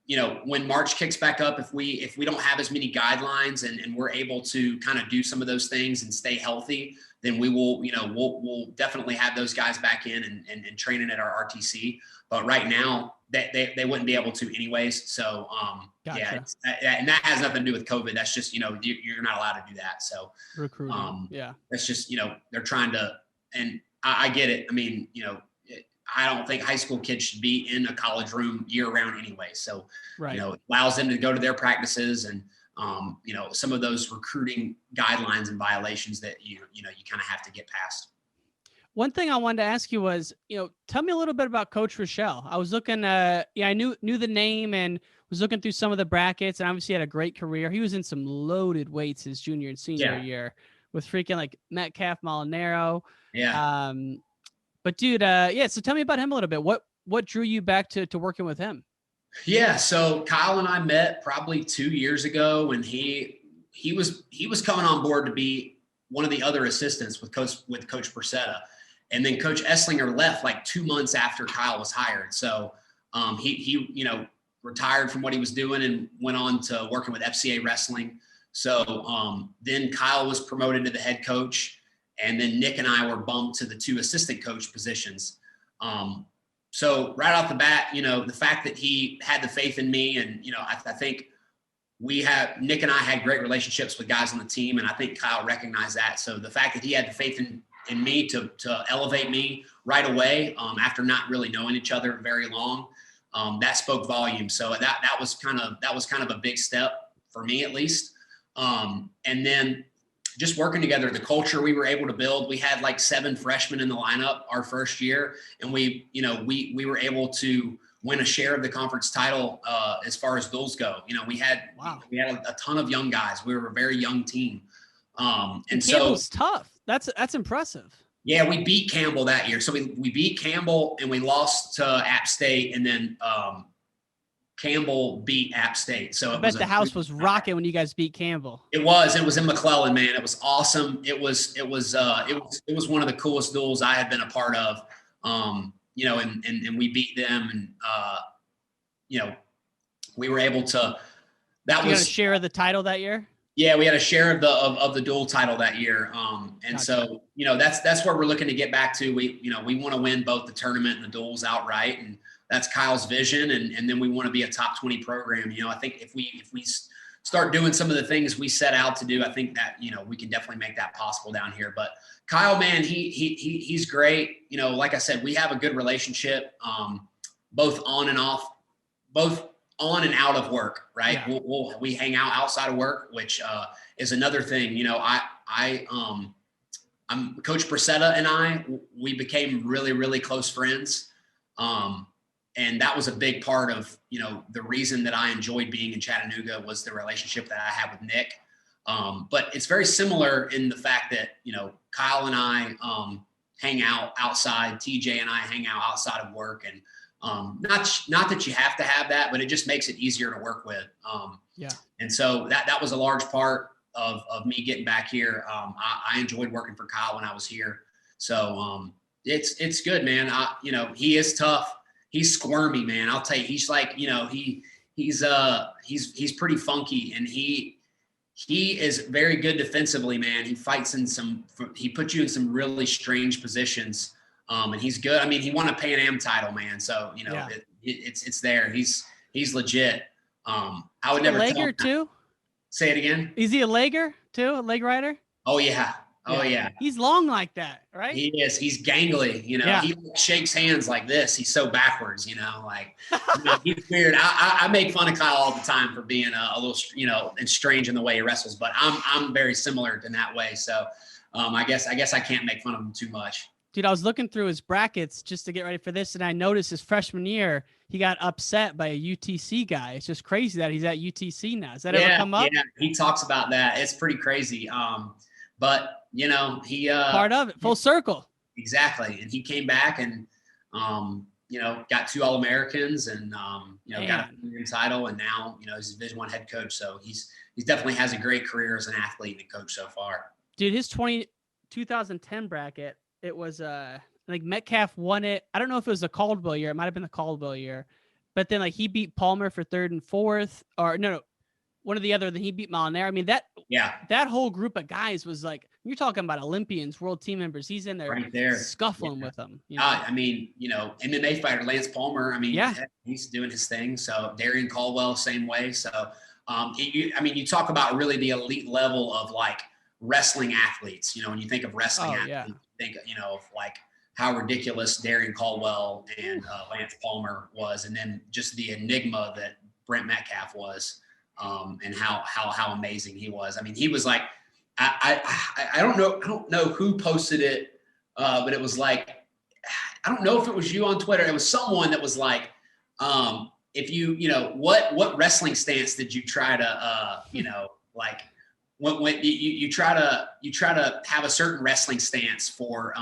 you know, when March kicks back up, if we don't have as many guidelines and we're able to kind of do some of those things and stay healthy, then we will, you know, we'll definitely have those guys back in and training at our RTC. But right now they wouldn't be able to anyways. So, gotcha. Yeah, and that has nothing to do with COVID. That's just, you know, you're not allowed to do that. So recruiting. Yeah, that's just, you know, they're trying to, and I get it. I mean, you know, I don't think high school kids should be in a college room year round anyway. So, right. You know, it allows them to go to their practices and, you know, some of those recruiting guidelines and violations that, you kind of have to get past. One thing I wanted to ask you was, you know, tell me a little bit about Coach Rochelle. I was looking, I knew the name and was looking through some of the brackets, and obviously had a great career. He was in some loaded weights his junior and senior year with freaking like Metcalf, Molinaro. Yeah. But dude, so tell me about him a little bit. What drew you back to working with him? Yeah. So Kyle and I met probably 2 years ago when he was coming on board to be one of the other assistants with Coach Bracetta. And then Coach Esslinger left like 2 months after Kyle was hired. So he retired from what he was doing and went on to working with FCA Wrestling. So then Kyle was promoted to the head coach, and then Nick and I were bumped to the 2 assistant coach positions. So right off the bat, the fact that he had the faith in me, and, I think Nick and I had great relationships with guys on the team, and I think Kyle recognized that. So the fact that he had the faith in me to elevate me right away, after not really knowing each other very long, that spoke volumes. So that was kind of a big step for me, at least. And then just working together, the culture we were able to build. We had like 7 freshmen in the lineup our first year, and we were able to win a share of the conference title as far as duels go. We had a ton of young guys. We were a very young team. And Campbell's tough. That's impressive. Yeah, we beat Campbell that year. So we beat Campbell and we lost to App State, and then Campbell beat App State. So I bet the house was rocking when you guys beat Campbell. It was in McClellan, man. It was awesome. It was one of the coolest duels I had been a part of. And we beat them, and we were able to. That you was got a share of the title that year. Yeah, we had a share of the dual title that year. And so, that's where we're looking to get back to. We want to win both the tournament and the duels outright. And that's Kyle's vision. And then we want to be a top 20 program. I think if we start doing some of the things we set out to do, I think that, we can definitely make that possible down here. But Kyle, man, he's great. Like I said, we have a good relationship, both on and on and out of work, right? Yeah. We hang out outside of work, which is another thing. I'm Coach Bracetta and we became really, really close friends. And that was a big part of, the reason that I enjoyed being in Chattanooga was the relationship that I had with Nick. But it's very similar in the fact that, Kyle and I hang out outside, TJ and I hang out outside of work, and not that you have to have that, but it just makes it easier to work with. And so that was a large part of me getting back here. I enjoyed working for Kyle when I was here. So it's good, man. He is tough. He's squirmy, man. I'll tell you, he's like, he's pretty funky, and he is very good defensively, man. He fights he puts you in some really strange positions. And he's good. I mean, he won a Pan Am title, man. So, it's there. He's legit. I would never tell him. Too? Say it again. Is he a legger too? A leg rider? Oh yeah. Oh yeah. He's long like that, right? He is. He's gangly. He shakes hands like this. He's so backwards, he's weird. I make fun of Kyle all the time for being a little, and strange in the way he wrestles, but I'm very similar in that way. So, I guess I can't make fun of him too much. Dude, I was looking through his brackets just to get ready for this, and I noticed his freshman year, he got upset by a UTC guy. It's just crazy that he's at UTC now. Does that ever come up? Yeah, he talks about that. It's pretty crazy. But, he... part of it, full circle. Exactly. And he came back and, got 2 All-Americans and, got a title, and now, he's a Division I head coach. So he's definitely has a great career as an athlete and coach so far. Dude, his 2010 bracket, it was like Metcalf won it. I don't know if it was the Caldwell year. It might have been the Caldwell year. But then he beat Palmer for 3rd and 4th, or no, one or the other. Then he beat Molinaro. I mean, that whole group of guys was like, you're talking about Olympians, world team members. He's in there, right there scuffling with them. I mean, MMA fighter Lance Palmer. I mean, he's doing his thing. So Darian Caldwell, same way. So, you talk about really the elite level of wrestling athletes. When you think of wrestling athletes, you think, of how ridiculous Darian Caldwell and Lance Palmer was, and then just the enigma that Brent Metcalf was, and how amazing he was. I mean, he was like, I don't know who posted it, but it was I don't know if it was you on Twitter. It was someone that was like, if what wrestling stance did you try to, when you try to have a certain wrestling stance for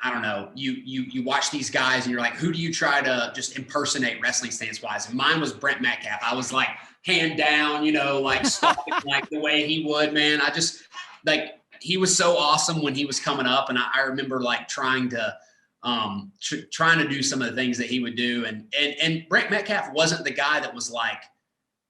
I don't know, you watch these guys and you're like, who do you try to just impersonate wrestling stance wise? And mine was Brent Metcalf. I was hand down, stalking the way he would, man. like he was so awesome when he was coming up, and I remember like trying to do some of the things that he would do, and Brent Metcalf wasn't the guy that was like,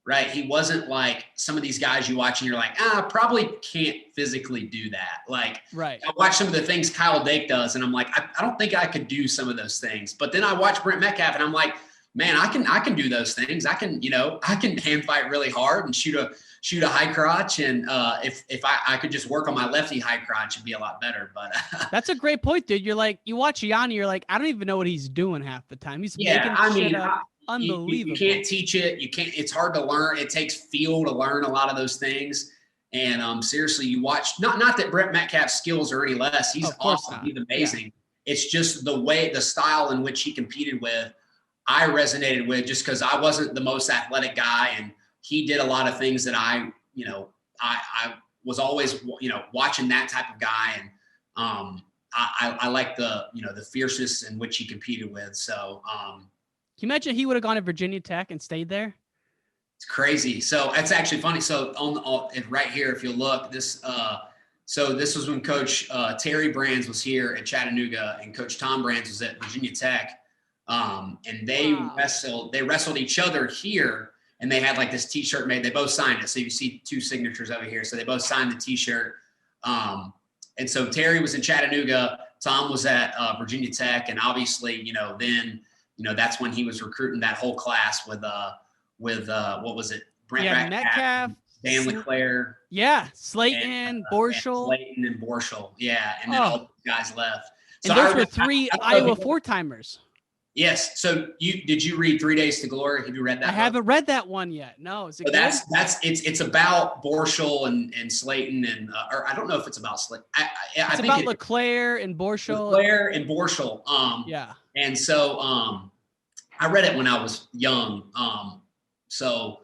right, he wasn't like some of these guys you watch and you're like, probably can't physically do that. Like, right. I watch some of the things Kyle Dake does, and I'm like, I don't think I could do some of those things. But then I watch Brent Metcalf, and I'm like, man, I can do those things. I can hand fight really hard and shoot a high crotch. And if I could just work on my lefty high crotch, it'd be a lot better. But that's a great point, dude. You're like, you watch Yanni, you're like, I don't even know what he's doing half the time. He's making shit up. Unbelievable. You can't teach it. You can't. It's hard to learn. It takes feel to learn a lot of those things. And seriously, you watch. Not that Brent Metcalf's skills are any less. He's awesome. He's amazing. Yeah. It's just the style in which he competed with, I resonated with, just because I wasn't the most athletic guy, and he did a lot of things that I was always watching that type of guy, and I like the fierceness in which he competed with. So. Can you imagine he would have gone to Virginia Tech and stayed there? It's crazy. So it's actually funny. So on right here, if you look, this was when Coach Terry Brands was here at Chattanooga, and Coach Tom Brands was at Virginia Tech, and they wrestled each other here, and they had like this T-shirt made. They both signed it, so you see two signatures over here. So they both signed the T-shirt, and so Terry was in Chattanooga, Tom was at Virginia Tech, and obviously then. That's when he was recruiting that whole class with what was it? Brent Metcalf, Dan LeClaire. Yeah, Slayton, Borschel. Yeah, and then all the guys left. So and those were three Iowa four-timers. Yes. So did you read 3 Days to Glory? Have you read that? I haven't read that one yet. No. Is it good? It's about Borschel and Slayton, and or I don't know if it's about Slayton. I think about LeClaire and Borschel. Yeah. And so I read it when I was young. So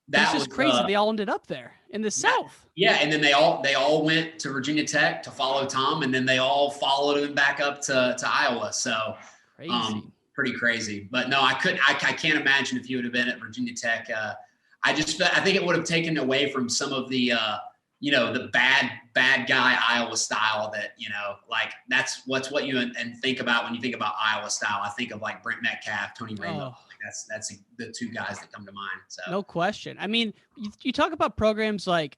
that was crazy. They all ended up there in the South. Yeah, and then they all went to Virginia Tech to follow Tom, and then they all followed him back up to Iowa. So crazy. Pretty crazy. But no, I can't imagine if you would have been at Virginia Tech. I think it would have taken away from some of the the bad guy Iowa style that, like that's what you and think about when you think about Iowa style. I think of like Brent Metcalf, Tony Rainbow. That's the two guys that come to mind. So no question. I mean, you talk about programs like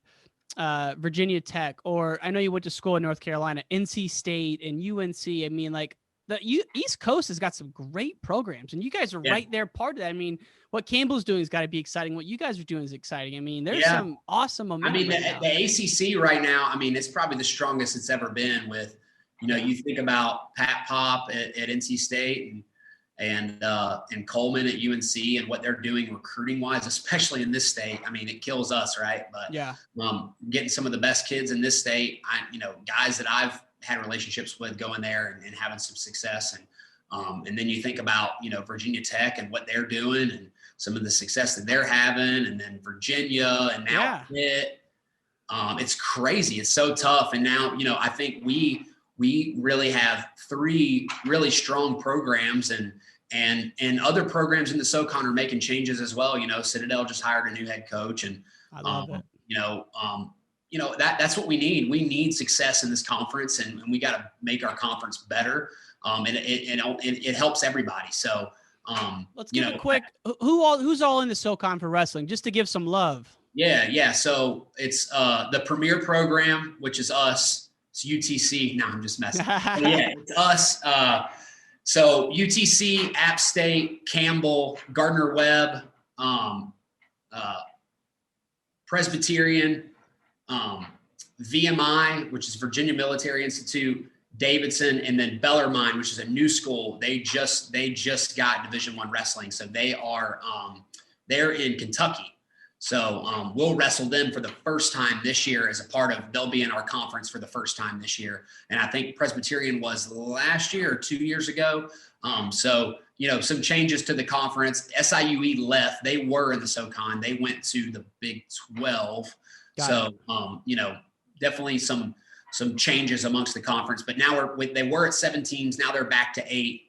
Virginia Tech, or I know you went to school in North Carolina, NC State and UNC. I mean, like the East Coast has got some great programs, and you guys are right there part of that. I mean, what Campbell's doing has got to be exciting. What you guys are doing is exciting. I mean, there's some awesome momentum. I mean, the ACC right now, I mean, it's probably the strongest it's ever been with, you think about Pat Pop at NC State and Coleman at UNC and what they're doing recruiting wise, especially in this state. I mean, it kills us, right? But getting some of the best kids in this state, guys that I've had relationships with going there and having some success. And then you think about, Virginia Tech and what they're doing and some of the success that they're having, and then Virginia and now Pitt. It's crazy. It's so tough. And now, I think we really have three really strong programs, and other programs in the SoCon are making changes as well. Citadel just hired a new head coach, and I love it. That's what we need. We need success in this conference, and we got to make our conference better. And it helps everybody. So let's give a quick who's all in the SoCon for wrestling, just to give some love. Yeah. So it's the premier program, which is us. It's UTC. No, I'm just messing. It's us. So UTC, App State, Campbell, Gardner Webb, Presbyterian, VMI, which is Virginia Military Institute, Davidson, and then Bellarmine, which is a new school. They just got Division I wrestling, so they are they're in Kentucky. So we'll wrestle them for the first time this year as a part of. They'll be in our conference for the first time this year, and I think Presbyterian was last year or 2 years ago. So some changes to the conference. SIUE left. They were in the SoCon. They went to the Big 12. Definitely some changes amongst the conference, but now they were at 7 teams. Now they're back to 8.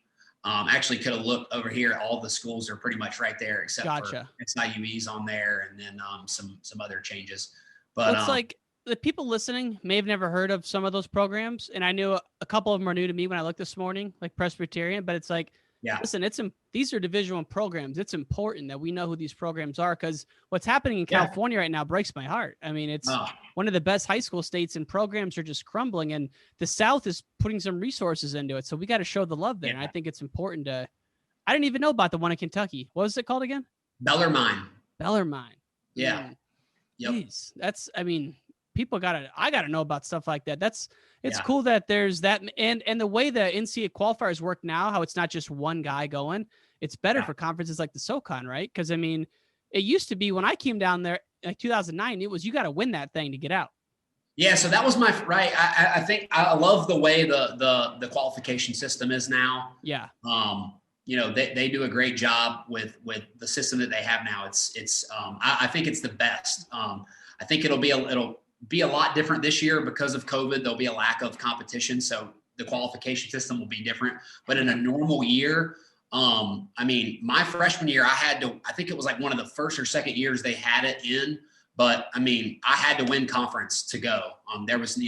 Actually could have looked over here. All the schools are pretty much right there, except for SIUE's on there. And then some other changes, but the people listening may have never heard of some of those programs, and I knew a couple of them are new to me when I looked this morning, like Presbyterian. But it's like, listen, these are Division I programs. It's important that we know who these programs are, because what's happening in California right now breaks my heart. I mean, it's one of the best high school states, and programs are just crumbling, and the South is putting some resources into it. So we got to show the love there. And I think it's important to. I didn't even know about the one in Kentucky. What was it called again? Bellarmine. Yeah. Jeez, that's, I mean, I gotta know about stuff like that. It's cool that there's that. And the way the NCAA qualifiers work now, how it's not just one guy going, it's better for conferences like the SoCon, right? Because I mean, it used to be when I came down there, like 2009, it was, you got to win that thing to get out. Yeah. So that was I think I love the way the qualification system is now. Yeah. They do a great job with the system that they have now. I think it's the best. I think it'll be a lot different this year because of COVID. There'll be a lack of competition, so the qualification system will be different. But in a normal year, I mean, my freshman year, I think it was like one of the first or second years they had it in. But I mean, I had to win conference to go. There was,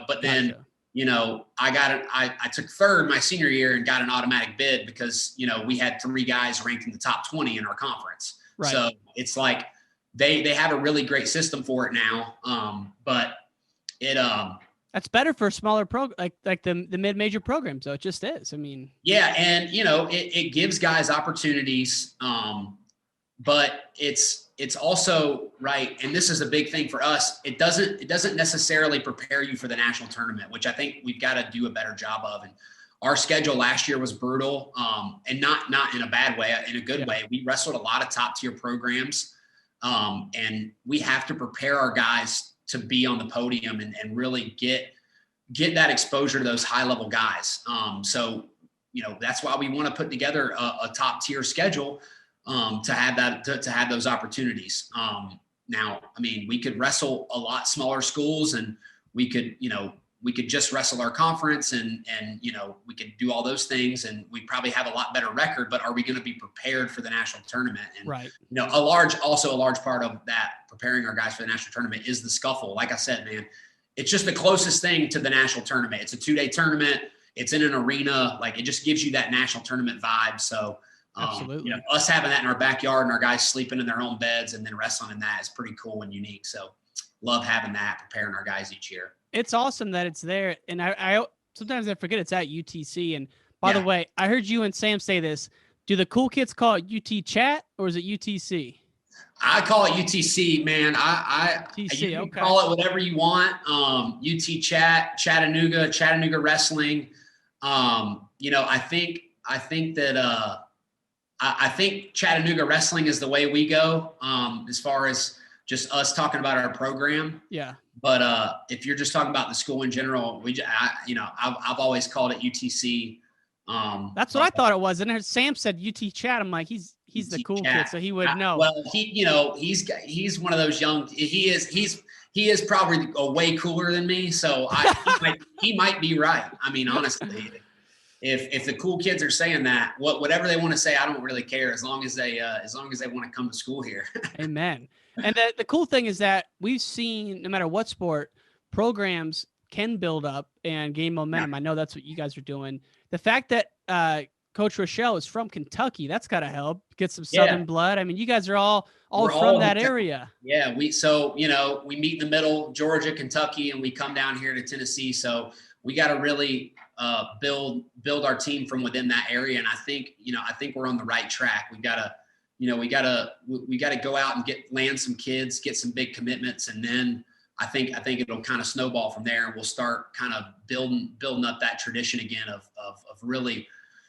but then. Gotcha. I took third my senior year and got an automatic bid because, we had 3 guys ranked in the top 20 in our conference. Right. So it's like they have a really great system for it now. But it that's better for a smaller like the mid-major program. So it just is. I mean, yeah. And it gives guys opportunities. But it's also right. And this is a big thing for us. It doesn't necessarily prepare you for the national tournament, which I think we've got to do a better job of. And our schedule last year was brutal. And not in a bad way, in a good way. We wrestled a lot of top tier programs. And we have to prepare our guys to be on the podium and really get that exposure to those high level guys. So, that's why we want to put together a top tier schedule. To have that, to have those opportunities. Now, I mean, we could wrestle a lot smaller schools, and we could just wrestle our conference, and we could do all those things, and we probably have a lot better record. But are we going to be prepared for the national tournament? And right. A large part of that preparing our guys for the national tournament is the scuffle. Like I said, man, it's just the closest thing to the national tournament. It's a 2-day tournament. It's in an arena. Like, it just gives you that national tournament vibe. So. Absolutely. Us having that in our backyard and our guys sleeping in their own beds and then wrestling in that is pretty cool and unique. So love having that, preparing our guys each year. It's awesome that it's there. And I sometimes I forget it's at UTC. And by the way, I heard you and Sam say this. Do the cool kids call it UT Chat or is it UTC? I call it UTC, man. UTC, you can call it whatever you want. UT Chat, Chattanooga Wrestling. I think Chattanooga Wrestling is the way we go as far as just us talking about our program. Yeah. But if you're just talking about the school in general, I've always called it UTC. That's what I thought it was. And Sam said UT Chat. I'm like, he's the cool kid, so he would know. Well, he's one of those young. He is probably way cooler than me. So he might be right. I mean, honestly. If the cool kids are saying that, whatever they want to say, I don't really care as long as they want to come to school here. Amen. And the cool thing is that we've seen, no matter what sport, programs can build up and gain momentum. I know that's what you guys are doing. The fact that Coach Rochelle is from Kentucky, that's got to help get some Southern blood. I mean, you guys are all from that area. Yeah. We meet in the middle, Georgia, Kentucky, and we come down here to Tennessee. So we got to really build our team from within that area. And I think we're on the right track. We gotta go out and land some kids, get some big commitments. And then I think it'll kind of snowball from there. And we'll start kind of building up that tradition again of really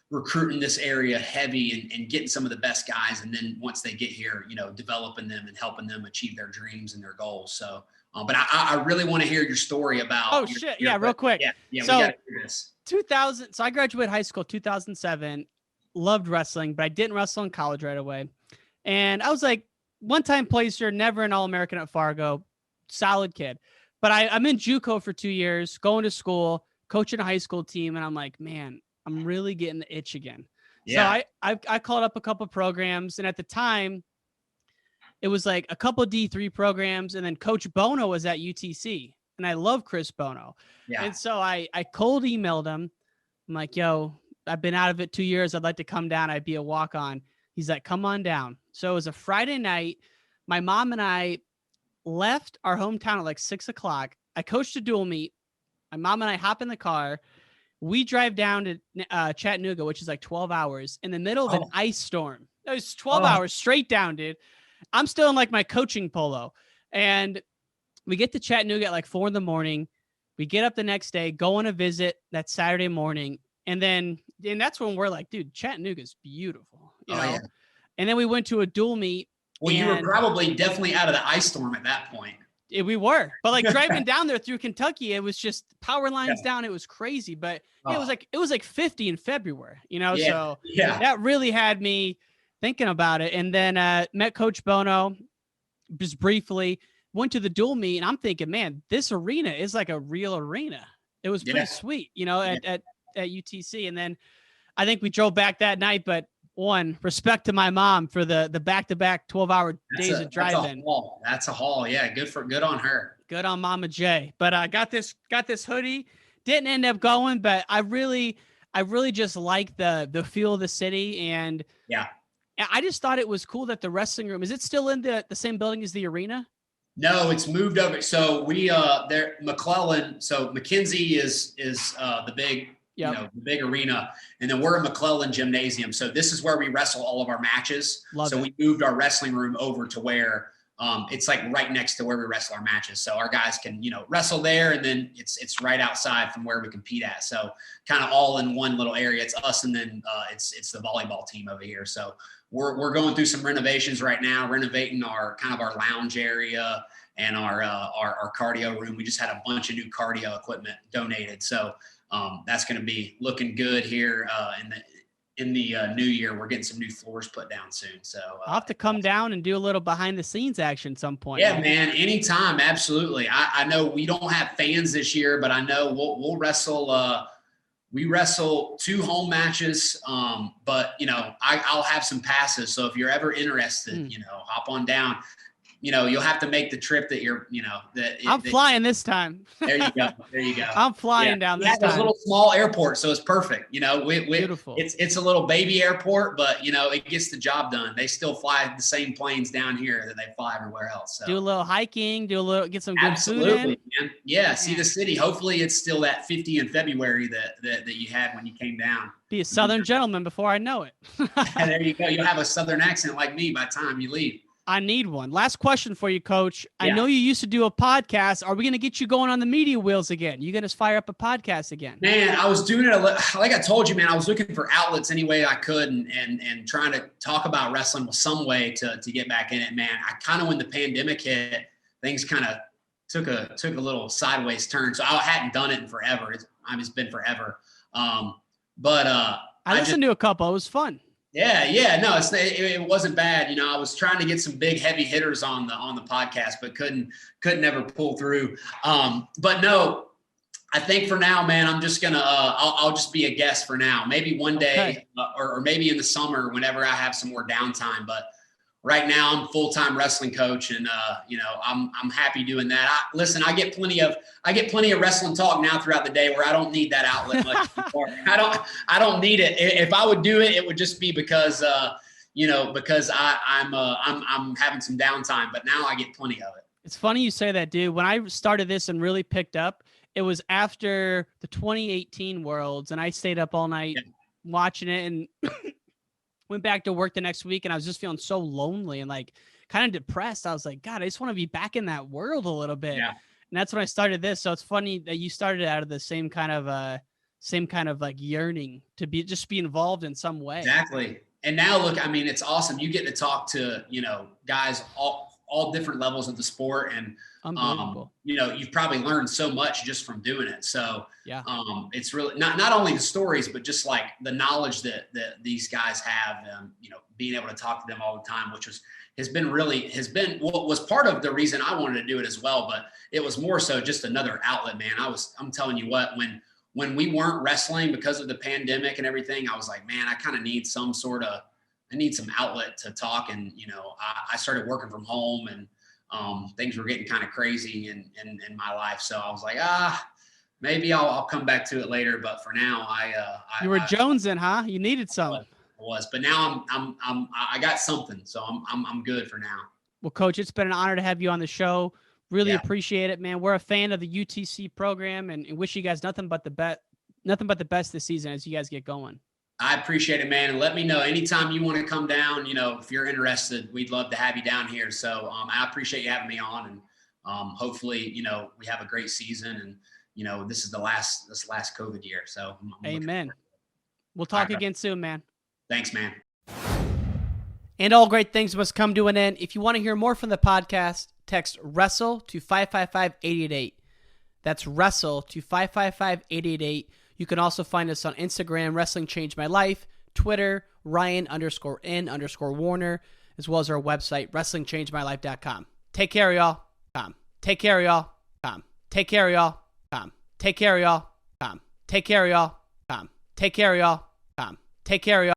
recruiting this area heavy and getting some of the best guys. And then once they get here, developing them and helping them achieve their dreams and their goals. So, but I really want to hear your story about. Real quick. Yeah. So, we got to do this. 2000. So I graduated high school 2007. Loved wrestling, but I didn't wrestle in college right away. And I was like, one-time placer, never an All-American at Fargo, solid kid. But I'm in JUCO for 2 years, going to school, coaching a high school team, and I'm like, man, I'm really getting the itch again. Yeah. So I called up a couple programs, and at the time, it was like a couple of D3 programs, and then Coach Bono was at UTC, and I love Chris Bono. Yeah. And so I cold emailed him. I'm like, yo, I've been out of it 2 years. I'd like to come down. I'd be a walk-on. He's like, come on down. So it was a Friday night. My mom and I left our hometown at like 6 o'clock. I coached a dual meet. My mom and I hop in the car. We drive down to Chattanooga, which is like 12 hours in the middle of an ice storm. It was 12 hours straight down, dude. I'm still in like my coaching polo. And we get to Chattanooga at like 4 a.m. We get up the next day, go on a visit that Saturday morning. And that's when we're like, dude, Chattanooga is beautiful. You know? Yeah. And then we went to a dual meet. Well, you were probably definitely out of the ice storm at that point. We were, but like driving down there through Kentucky, it was just power lines down. It was crazy, but it was like 50 in February, you know? So that really had me thinking about it. And then met Coach Bono just briefly, went to the dual meet, and I'm thinking, man, this arena is like a real arena. It was pretty sweet, you know, at UTC. And then I think we drove back that night, but respect to my mom for the back-to-back 12-hour days of driving. That's a haul. Yeah, good on her. Good on Mama J. But I got this hoodie. Didn't end up going, but I really just like the feel of the city. And I just thought it was cool that the wrestling room, is it still in the same building as the arena? No, it's moved over. So we McClellan. So McKenzie is the big. You know, the big arena, and then we're at McClellan Gymnasium. So this is where we wrestle all of our matches. We moved our wrestling room over to where it's like right next to where we wrestle our matches. So our guys can, you know, wrestle there, and then it's right outside from where we compete at. So kind of all in one little area. It's us, and then it's the volleyball team over here. So we're going through some renovations right now, renovating our lounge area and our cardio room. We just had a bunch of new cardio equipment donated. So that's going to be looking good here in the new year. We're getting some new floors put down soon. So I'll have to come down and do a little behind the scenes action at some point. Yeah, man, anytime. Absolutely. I know we don't have fans this year, but I know we'll wrestle. We wrestle 2 home matches. But you know, I'll have some passes. So if you're ever interested, you know, hop on down. You know, you'll have to make the trip that you're, you know, I'm flying this time. There you go. I'm flying down this time. It's a little small airport, so it's perfect. You know, beautiful. It's a little baby airport, but you know, it gets the job done. They still fly the same planes down here that they fly everywhere else. So. Do a little hiking, get some good Absolutely, food in. Man. Yeah, see the city. Hopefully it's still that 50 in February that you had when you came down. Be a Southern gentleman before I know it. There you go. You'll have a Southern accent like me by the time you leave. I need one. Last question for you, Coach. I know you used to do a podcast. Are we going to get you going on the media wheels again? You going to fire up a podcast again? Man, I was doing it. Like I told you, man, I was looking for outlets any way I could and trying to talk about wrestling with some way to get back in it, man. I kind of, when the pandemic hit, things kind of took a little sideways turn. So I hadn't done it in forever. It's been forever. But I listened to a couple. It was fun. Yeah. No, it wasn't bad. You know, I was trying to get some big heavy hitters on the podcast, but couldn't ever pull through. But no, I think for now, man, I'm just gonna I'll just be a guest for now. Maybe one day, or maybe in the summer whenever I have some more downtime. But right now, I'm full-time wrestling coach, and you know, I'm happy doing that. Listen, I get plenty of wrestling talk now throughout the day where I don't need that outlet much anymore. I don't need it. If I would do it, it would just be because you know, because I'm having some downtime. But now I get plenty of it. It's funny you say that, dude. When I started this and really picked up, it was after the 2018 Worlds, and I stayed up all night watching it and. Went back to work the next week, and I was just feeling so lonely and like kind of depressed. I was like, God, I just want to be back in that world a little bit. Yeah. And that's when I started this. So it's funny that you started out of the same kind of like yearning to be involved in some way. Exactly. And now look, I mean, it's awesome. You get to talk to, you know, guys all different levels of the sport, and unbelievable. You know, you've probably learned so much just from doing it. So it's really not only the stories, but just like the knowledge that these guys have, you know, being able to talk to them all the time, which has been what was part of the reason I wanted to do it as well. But it was more so just another outlet, man. I'm telling you what, when we weren't wrestling because of the pandemic and everything, I was like, man, I kind of need some sort of need some outlet to talk. And, I started working from home, and things were getting kind of crazy in my life. So I was like, maybe I'll come back to it later. But for now, you were jonesing, huh? You needed some. Was, but now I got something. So I'm good for now. Well, Coach, it's been an honor to have you on the show. Really appreciate it, man. We're a fan of the UTC program, and wish you guys nothing but the best this season as you guys get going. I appreciate it, man. And let me know anytime you want to come down, if you're interested, we'd love to have you down here. So I appreciate you having me on, and hopefully, we have a great season, and, this is the last COVID year. So amen. We'll talk again soon, man. Thanks, man. And all great things must come to an end. If you want to hear more from the podcast, text Wrestle to 555-888. That's Wrestle to 555-888. You can also find us on Instagram, Wrestling Changed My Life, Twitter, Ryan_N_Warner, as well as our website, WrestlingChangeMyLife.com. Take care, y'all. Take care, y'all. Take care, y'all. Take care, y'all. Take care, y'all. Take care, y'all. Take care, y'all.